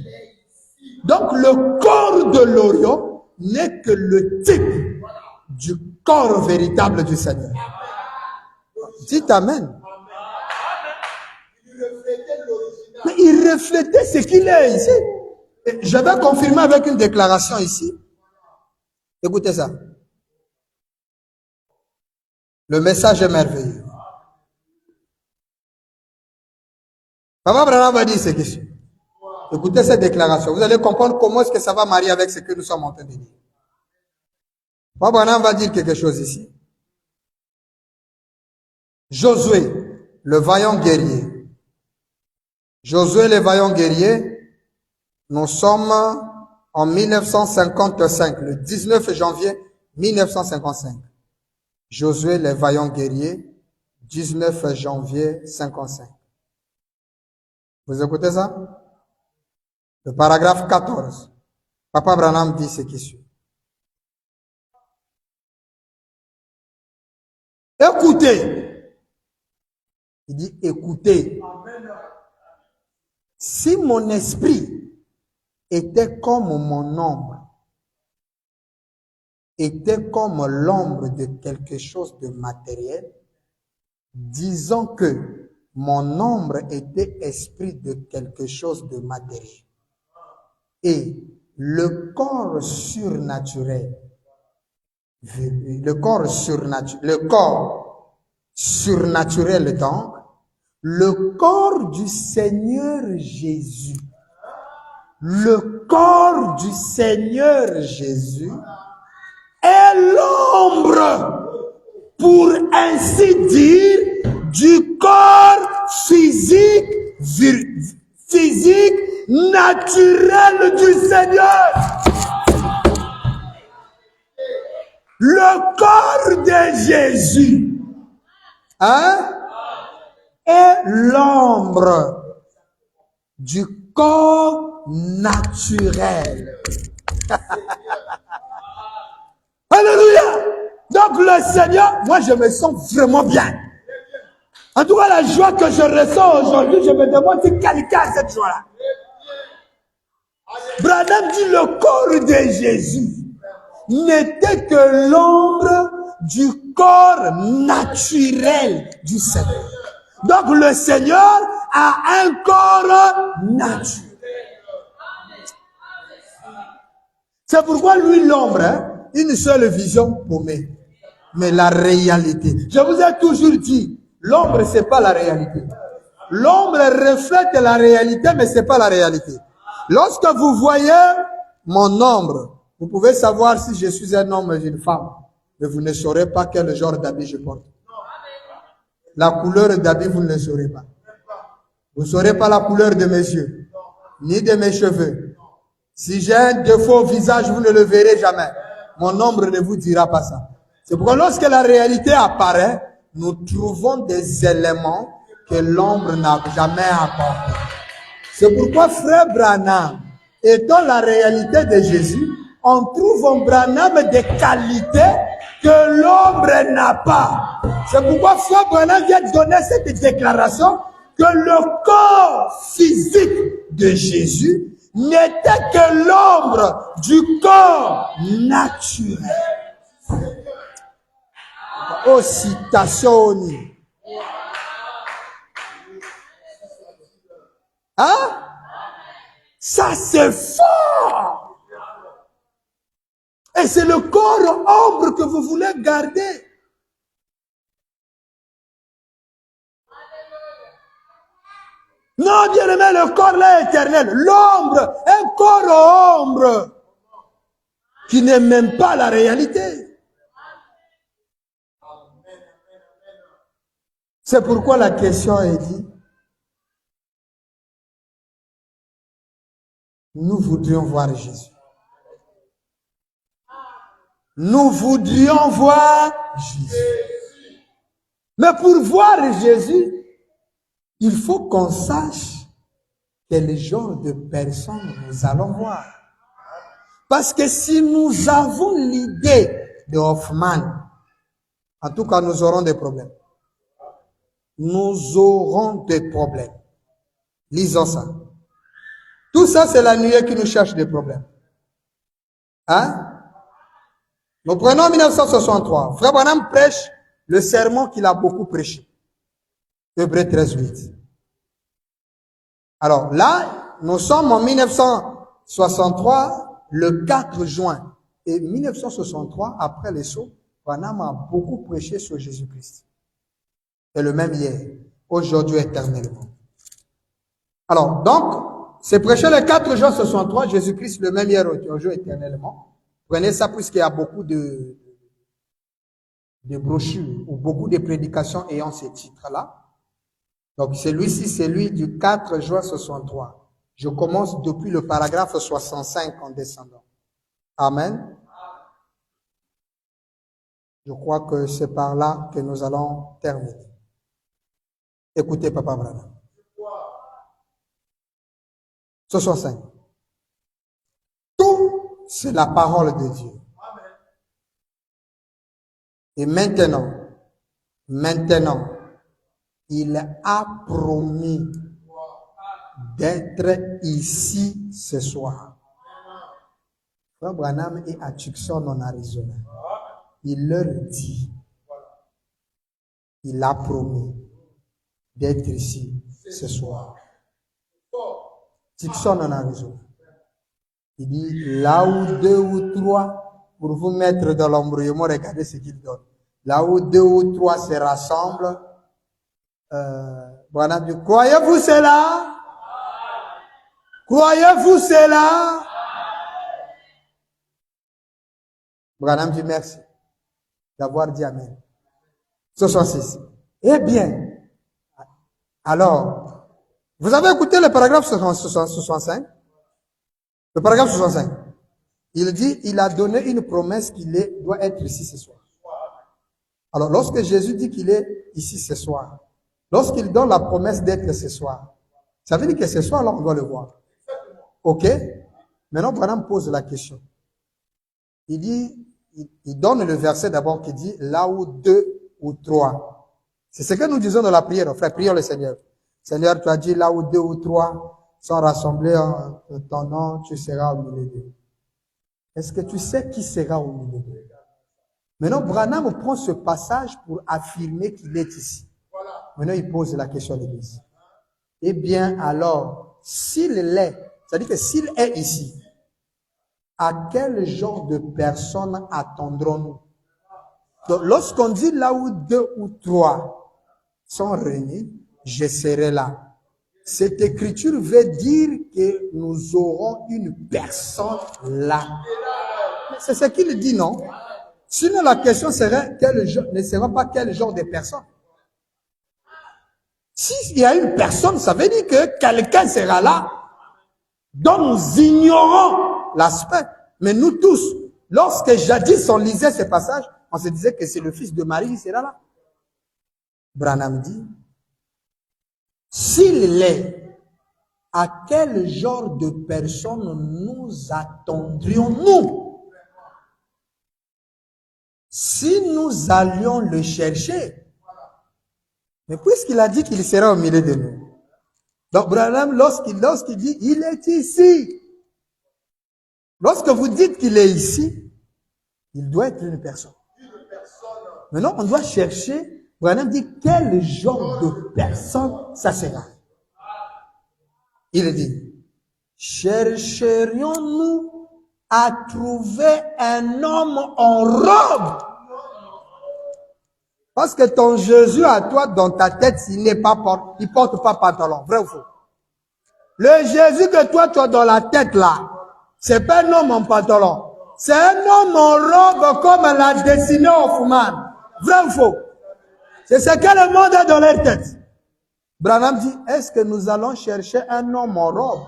Donc le corps de l'Orion n'est que le type du corps véritable du Seigneur. Dites Amen. Mais il reflétait ce qu'il est ici. Et je vais confirmer avec une déclaration ici. Écoutez ça. Le message est merveilleux. Papa Branham va dire ce qui suit. Écoutez cette déclaration. Vous allez comprendre comment est-ce que ça va marier avec ce que nous sommes en train de dire. Papa Branham va dire quelque chose ici. Josué, le vaillant guerrier. Josué, le vaillant guerrier, Nous sommes en 1955, le 19 janvier 1955. Josué, les vaillants guerriers, 19 janvier 55. Vous écoutez ça? Le paragraphe 14. Papa Branham dit ce qui suit. Écoutez. Il dit écoutez. Si mon esprit était comme mon ombre, était comme l'ombre de quelque chose de matériel, disons que mon ombre était esprit de quelque chose de matériel. Et le corps surnaturel, le corps surnaturel donc, le corps du Seigneur Jésus, le corps du Seigneur Jésus est l'ombre, pour ainsi dire, du corps physique naturel du Seigneur. Le corps de Jésus est l'ombre du corps naturel. Alléluia! Donc le Seigneur, moi je me sens vraiment bien. En tout cas, la joie que je ressens aujourd'hui, je me demande si quelqu'un a cette joie-là. Branham dit le corps de Jésus n'était que l'ombre du corps naturel du Seigneur. Donc le Seigneur a un corps naturel. C'est pourquoi lui, l'ombre, une seule vision paumée. Mais la réalité. Je vous ai toujours dit, l'ombre, c'est pas la réalité. L'ombre reflète la réalité, mais c'est pas la réalité. Lorsque vous voyez mon ombre, vous pouvez savoir si je suis un homme ou une femme, mais vous ne saurez pas quel genre d'habit je porte. La couleur d'habit, vous ne le saurez pas. Vous ne saurez pas la couleur de mes yeux, ni de mes cheveux. Si j'ai un défaut au visage, vous ne le verrez jamais. Mon ombre ne vous dira pas ça. C'est pourquoi lorsque la réalité apparaît, nous trouvons des éléments que l'ombre n'a jamais apportés. C'est pourquoi frère Branham, étant la réalité de Jésus, on trouve en Branham des qualités que l'ombre n'a pas. C'est pourquoi frère Branham vient donner cette déclaration que le corps physique de Jésus n'était que l'ombre du corps naturel. Oh, citation. Hein? Ça, c'est fort. Et c'est le corps ombre que vous voulez garder. Non, bien aimé, le corps là est éternel. L'ombre, un corps ombre qui n'est même pas la réalité. C'est pourquoi la question est dit, nous voudrions voir Jésus. Nous voudrions voir Jésus. Mais pour voir Jésus, il faut qu'on sache quel genre de personne nous allons voir. Parce que si nous avons l'idée de Hoffman, en tout cas, nous aurons des problèmes. Nous aurons des problèmes. Lisons ça. Tout ça, c'est la nuée qui nous cherche des problèmes. Hein? Nous prenons 1963. Frère Branham prêche le sermon qu'il a beaucoup prêché. Hébreux 13:8. Alors là, nous sommes en 1963, le 4 juin. Et 1963, après les sauts, Branham a beaucoup prêché sur Jésus-Christ. C'est le même hier, aujourd'hui éternellement. Alors, donc, c'est prêché le 4 juin 63, Jésus-Christ le même hier, aujourd'hui éternellement. Prenez ça puisqu'il y a beaucoup de brochures ou beaucoup de prédications ayant ces titres-là. Donc, celui-ci, c'est lui du 4 juin 63. Je commence depuis le paragraphe 65 en descendant. Amen. Je crois que c'est par là que nous allons terminer. Écoutez, Papa Branham. 65. Tout, c'est la parole de Dieu. Et maintenant, il a promis d'être ici ce soir. Frère Branham est à Tucson en Arizona. Il leur dit, il a promis d'être ici ce soir. Tucson en Arizona. Il dit, là où 2 ou 3, pour vous mettre dans l'embrouillement, regardez ce qu'il donne. Là où 2 ou 3 se rassemblent, Branham dit, croyez-vous cela? Croyez-vous cela? Branham dit merci d'avoir dit Amen. 66. Eh bien, alors, vous avez écouté le paragraphe 65? Le paragraphe 65. Il dit, il a donné une promesse qu'il doit être ici ce soir. Alors, lorsque Jésus dit qu'il est ici ce soir, lorsqu'il donne la promesse d'être ce soir, ça veut dire que ce soir, là, on doit le voir. OK? Maintenant, Branham pose la question. Il dit, il donne le verset d'abord qui dit, là où 2 ou 3. C'est ce que nous disons dans la prière, frère, prions le Seigneur. Seigneur, tu as dit, là où 2 ou 3 sont rassemblés en ton nom, tu seras au milieu d'eux. Est-ce que tu sais qui sera au milieu d'eux? Maintenant, Branham prend ce passage pour affirmer qu'il est ici. Maintenant, il pose la question à l'Église. Eh bien, alors, s'il l'est, c'est-à-dire que s'il est ici, à quel genre de personnes attendrons-nous? Donc, lorsqu'on dit là où 2 ou 3 sont réunis, je serai là. Cette écriture veut dire que nous aurons une personne là. C'est ce qu'il dit, non? Sinon, la question serait, ne sera pas quel genre de personne. S'il y a une personne, ça veut dire que quelqu'un sera là, dont nous ignorons l'aspect. Mais nous tous, lorsque jadis on lisait ce passage, on se disait que c'est le fils de Marie qui sera là. Branham dit, s'il l'est, à quel genre de personne nous attendrions-nous? Si nous allions le chercher, mais puisqu'il a dit qu'il sera au milieu de nous. Donc Branham, lorsqu'il dit, il est ici. Lorsque vous dites qu'il est ici, il doit être une personne. Maintenant, on doit chercher, Branham dit, quel genre de personne ça sera. Il dit, chercherions-nous à trouver un homme en robe? Parce que ton Jésus à toi, dans ta tête, il porte pas pantalon. Vrai ou faux? Le Jésus que toi, tu as dans la tête là, c'est pas un homme en pantalon. C'est un homme en robe comme l'a dessiné Hoffman. Vrai ou faux? C'est ce que le monde a dans leur tête. Branham dit, est-ce que nous allons chercher un homme en robe,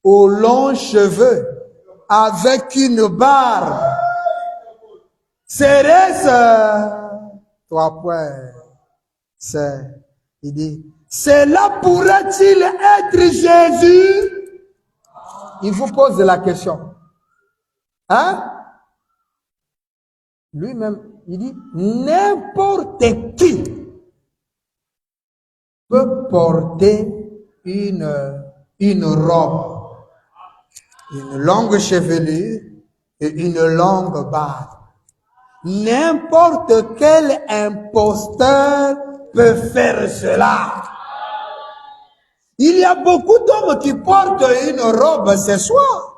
aux longs cheveux, avec une barbe? Serait-ce 3 points. Il dit, cela pourrait-il être Jésus? Il vous pose la question. Hein? Lui-même, il dit, n'importe qui peut porter une robe, une longue chevelure et une longue barbe. N'importe quel imposteur peut faire cela. Il y a beaucoup d'hommes qui portent une robe ce soir,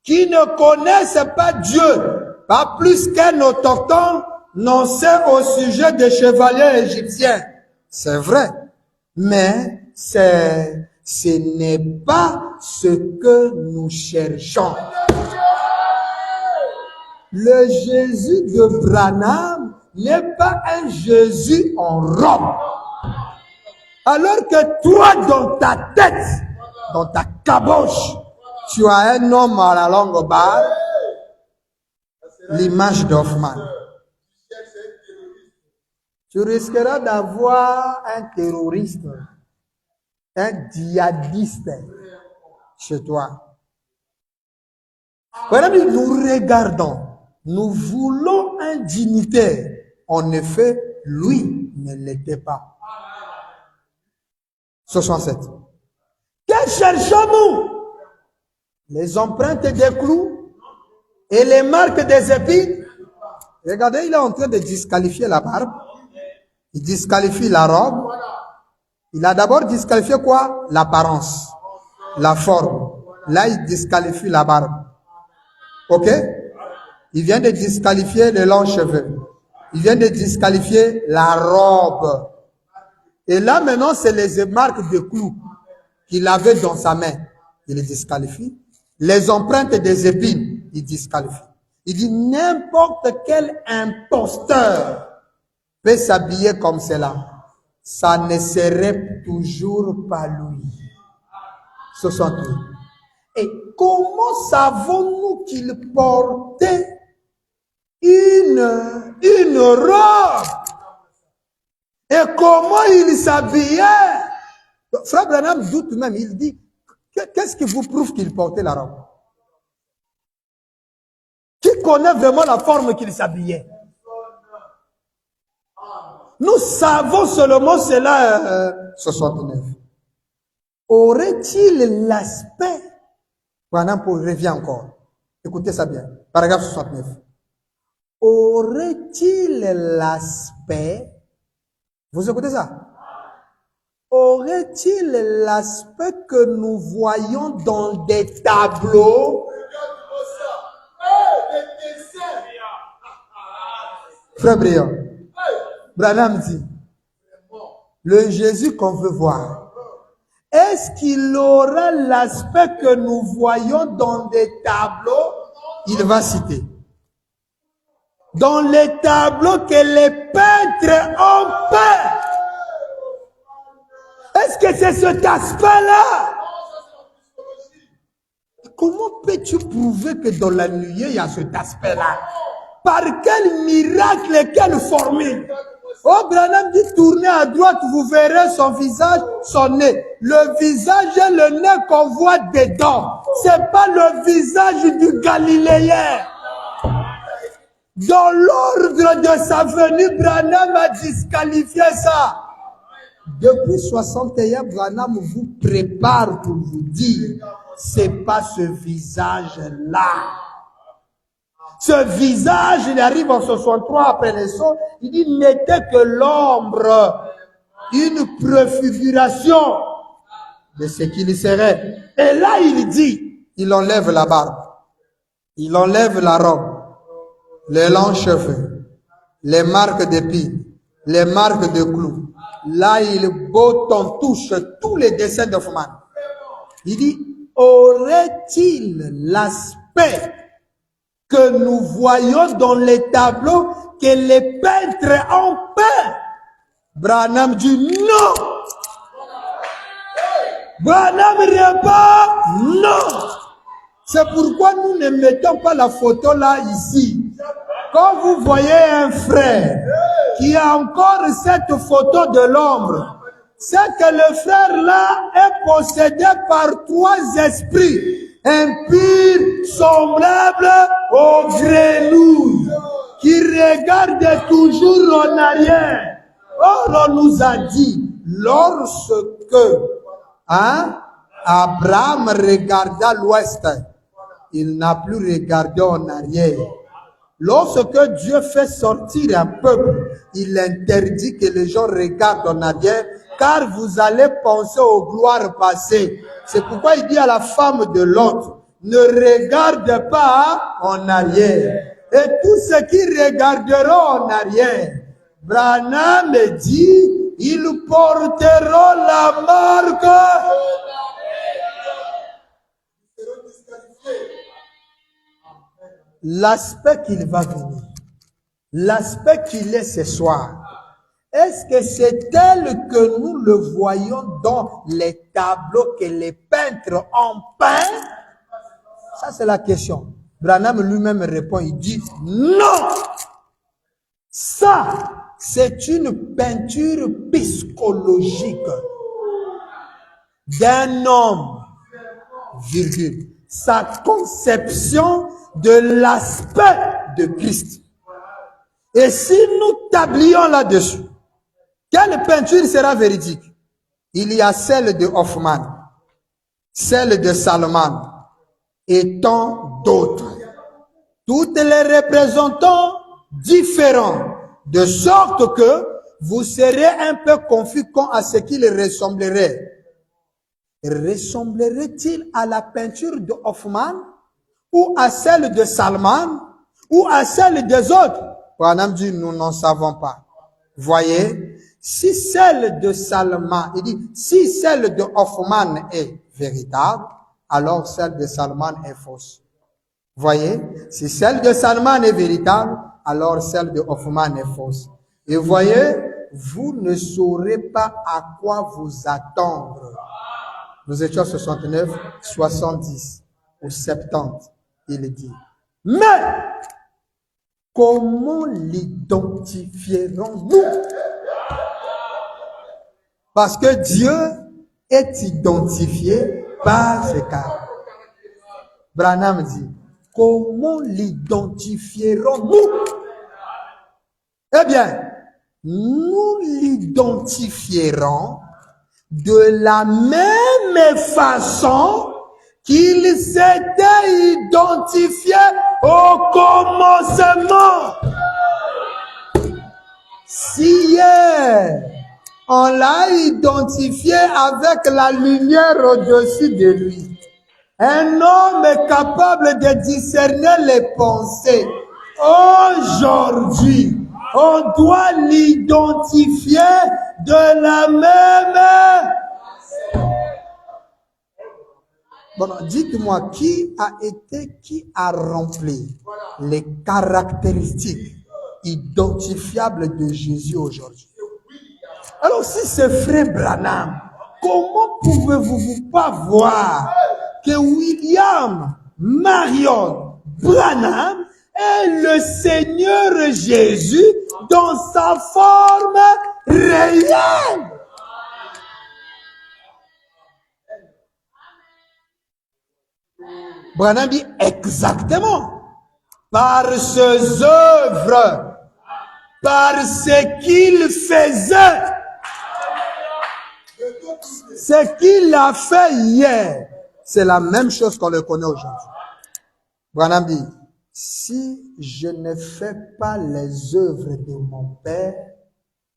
qui ne connaissent pas Dieu, pas plus qu'un autochtone n'en sait au sujet des chevaliers égyptiens. C'est vrai, mais ce n'est pas ce que nous cherchons. Le Jésus de Branham n'est pas un Jésus en robe. Alors que toi, dans ta caboche. Tu as un homme à la longue barbe, l'image d'Hoffman. Tu risqueras d'avoir un terroriste, un djihadiste chez toi. Voilà, nous regardons, nous voulons un dignitaire. En effet, lui ne l'était pas. 67. Que cherchons-nous? Les empreintes des clous et les marques des épines. Regardez, il est en train de disqualifier la barbe. Il disqualifie la robe. Il a d'abord disqualifié quoi? L'apparence, la forme. Là, il disqualifie la barbe. Ok? Il vient de disqualifier les longs cheveux. Il vient de disqualifier la robe. Et là, maintenant, c'est les marques de clous qu'il avait dans sa main. Il les disqualifie. Les empreintes des épines, il disqualifie. Il dit n'importe quel imposteur peut s'habiller comme cela. Ça ne serait toujours pas lui. 68. Et comment savons-nous qu'il portait une robe? Et comment il s'habillait? Frère Branham doute même, il dit, qu'est-ce qui vous prouve qu'il portait la robe? Qui connaît vraiment la forme qu'il s'habillait? Nous savons seulement cela, 69. Aurait-il l'aspect? Branham revient encore. Écoutez ça bien. Paragraphe 69. Aurait-il l'aspect? Vous écoutez ça? Aurait-il l'aspect que nous voyons dans des tableaux? Frère Briand, Branham dit, le Jésus qu'on veut voir, est-ce qu'il aura l'aspect que nous voyons dans des tableaux? Il va citer. Dans les tableaux que les peintres ont peints. Est-ce que c'est cet aspect-là? Comment peux-tu prouver que dans la nuée, il y a cet aspect-là? Par quel miracle, quelle formule? Oh, Branham dit, tournez à droite, vous verrez son visage, son nez. Le visage et le nez qu'on voit dedans. C'est pas le visage du Galiléen. Dans l'ordre de sa venue, Branham a disqualifié ça. Depuis 61, Branham vous prépare pour vous dire, c'est pas ce visage-là. Ce visage, il arrive en 63 après les sons, il dit, n'était que l'ombre, une préfiguration de ce qu'il serait. Et là, il dit, il enlève la barbe, il enlève la robe, les longs cheveux, les marques d'épines, les marques de clous. Là, il botte en touche tous les dessins d'Hoffman. Il dit, aurait-il l'aspect que nous voyons dans les tableaux que les peintres ont peint? Branham dit non. Branham répond non. C'est pourquoi nous ne mettons pas la photo là ici. Quand vous voyez un frère qui a encore cette photo de l'ombre, c'est que le frère là est possédé par trois esprits. Impur, semblable aux grenouilles, qui regardent toujours en arrière. Or, on nous a dit, lorsque Abraham regarda l'ouest, il n'a plus regardé en arrière. Lorsque Dieu fait sortir un peuple, il interdit que les gens regardent en arrière, car vous allez penser aux gloires passées. C'est pourquoi il dit à la femme de l'autre, ne regarde pas en arrière. Et tous ceux qui regarderont en arrière, Branham dit, ils porteront la marque. L'aspect qu'il va venir, l'aspect qu'il est ce soir, est-ce que c'est tel que nous le voyons dans les tableaux que les peintres ont peints? Ça, c'est la question. Branham lui-même répond, il dit non! Ça, c'est une peinture psychologique d'un homme, virgule, sa conception de l'aspect de Christ. Et si nous tablions là-dessus, quelle peinture sera véridique? Il y a celle de Hoffmann, celle de Salman et tant d'autres. Toutes les représentant différents, de sorte que vous serez un peu confus quant à ce qu'il ressemblerait. Ressemblerait-il à la peinture de Hoffmann ou à celle de Salman ou à celle des autres? Branham dit, nous n'en savons pas. Voyez, si celle de Salman, il dit, si celle de Hoffmann est véritable, alors celle de Salman est fausse. Voyez, si celle de Salman est véritable, alors celle de Hoffmann est fausse. Et voyez, vous ne saurez pas à quoi vous attendre. Nous étions 69, 70 ou 70, il dit. Mais, comment l'identifierons-nous? Parce que Dieu est identifié par ses caractères. Branham dit, comment l'identifierons-nous? Eh bien, nous l'identifierons de la même façon qu'il s'était identifié au commencement. Si hier, on l'a identifié avec la lumière au-dessus de lui, un homme est capable de discerner les pensées. Aujourd'hui, on doit l'identifier de la même. Bon, dites-moi, qui a rempli les caractéristiques identifiables de Jésus aujourd'hui? Alors, si c'est frère Branham, comment pouvez-vous pas voir que William Marion Branham est le Seigneur Jésus dans sa forme réelle? Branham dit exactement, par ses œuvres, par ce qu'il faisait, ce qu'il a fait hier, c'est la même chose qu'on le connaît aujourd'hui. Branham dit, si je ne fais pas les œuvres de mon Père,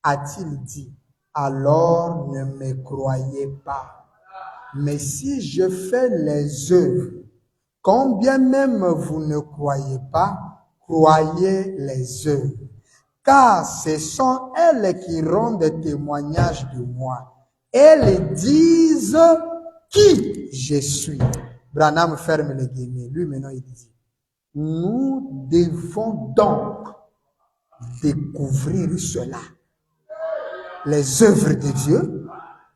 a-t-il dit, alors ne me croyez pas. Mais si je fais les œuvres, combien même vous ne croyez pas, croyez les œuvres. Car ce sont elles qui rendent témoignage de moi. Elles disent qui je suis. Branham ferme les guillemets. Lui maintenant il dit, nous devons donc découvrir cela. Les œuvres de Dieu,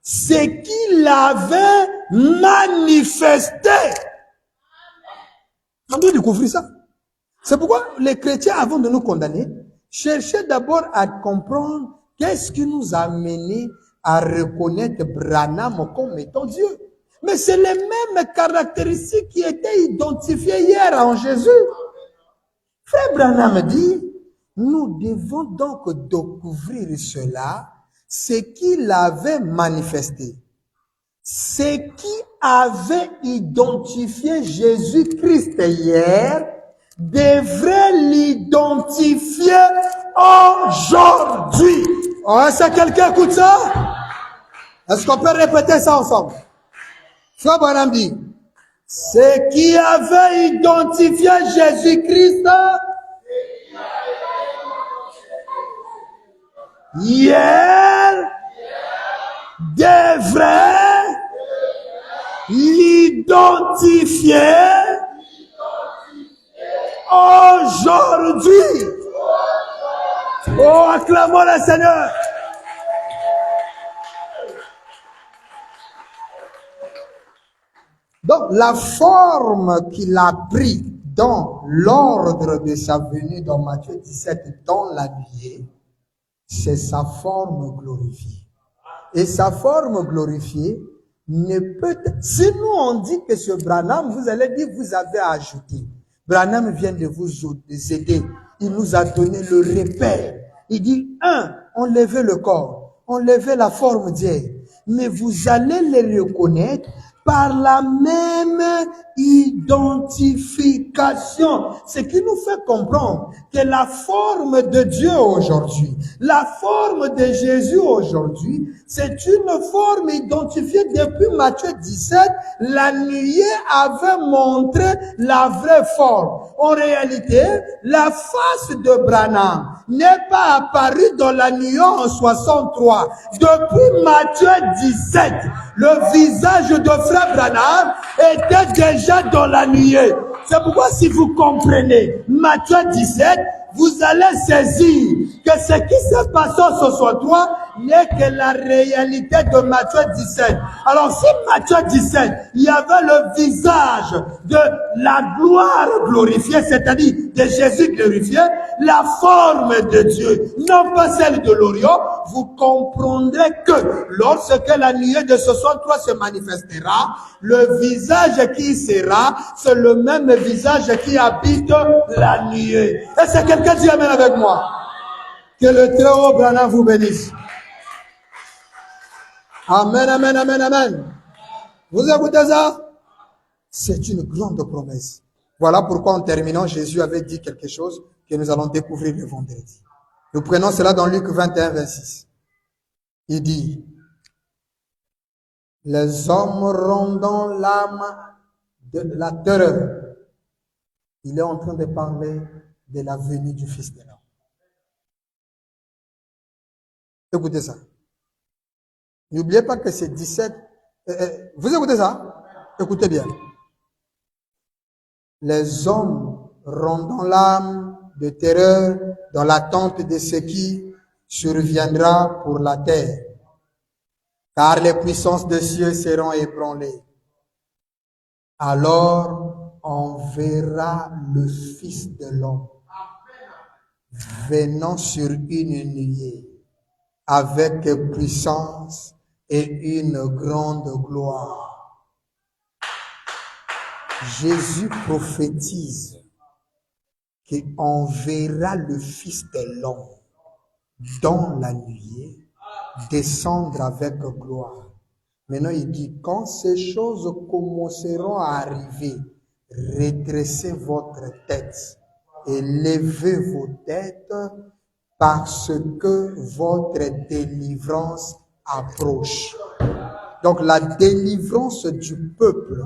ce qu'il avait manifesté. On doit découvrir ça. C'est pourquoi les chrétiens, avant de nous condamner, cherchaient d'abord à comprendre qu'est-ce qui nous a amené à reconnaître Branham comme étant Dieu. Mais c'est les mêmes caractéristiques qui étaient identifiées hier en Jésus. Frère Branham dit, nous devons donc découvrir cela, ce qu'il avait manifesté. Ce qui avait identifié Jésus-Christ hier devrait l'identifier aujourd'hui. Oh, est-ce que quelqu'un écoute ça? Est-ce qu'on peut répéter ça ensemble? Frère Branham dit, ce qui avait identifié Jésus-Christ hier devrait l'identifier aujourd'hui. Oh, acclamons le Seigneur. Donc, la forme qu'il a pris dans l'ordre de sa venue dans Matthieu 17 dans la nuée, c'est sa forme glorifiée. Et sa forme glorifiée ne peut... Si nous on dit que ce Branham, vous allez dire, vous avez ajouté. Branham vient de vous aider. Il nous a donné le repère. Il dit, enlevez le corps, enlevez la forme d'hier. Mais vous allez les reconnaître par la même identification. Ce qui nous fait comprendre que la forme de Dieu aujourd'hui, la forme de Jésus aujourd'hui, c'est une forme identifiée depuis Matthieu 17. La nuée avait montré la vraie forme. En réalité, la face de Branham n'est pas apparue dans la nuée en 63. Depuis Matthieu 17, le visage de frère Branham était déjà dans la nuée. C'est pourquoi si vous comprenez Matthieu 17, vous allez saisir que ce qui s'est passé en 63 n'est que la réalité de Matthieu 17. Alors si Matthieu 17, il y avait le visage de la gloire glorifiée, c'est-à-dire de Jésus glorifié, la forme de Dieu, non pas celle de l'Orient, vous comprendrez que lorsque la nuée de 63 se manifestera, le visage qui sera, c'est le même visage qui habite la nuée. Est-ce que quelqu'un dit amen avec moi? Que le très haut Branham vous bénisse. Amen, amen, amen, amen. Vous écoutez ça? C'est une grande promesse. Voilà pourquoi en terminant, Jésus avait dit quelque chose que nous allons découvrir le vendredi. Nous prenons cela dans Luc 21, 26. Il dit, les hommes rendant l'âme de la terreur. Il est en train de parler de la venue du Fils de l'homme. Écoutez ça. N'oubliez pas que c'est 17. Vous écoutez ça? Écoutez bien. Les hommes rendant l'âme de terreur dans l'attente de ce qui surviendra pour la terre, car les puissances des cieux seront ébranlées. Alors on verra le Fils de l'homme venant sur une nuée avec puissance et une grande gloire. Jésus prophétise qu'on verra le Fils de l'homme dans la nuée descendre avec gloire. Maintenant, il dit, quand ces choses commenceront à arriver, redressez votre tête et levez vos têtes parce que votre délivrance approche. Donc, la délivrance du peuple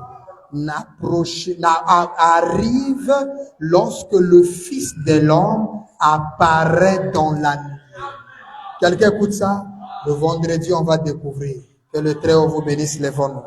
arrive lorsque le Fils de l'homme apparaît dans la nuit. Quelqu'un écoute ça? Le vendredi, on va découvrir. Que le Très-Haut vous bénisse les vôtres.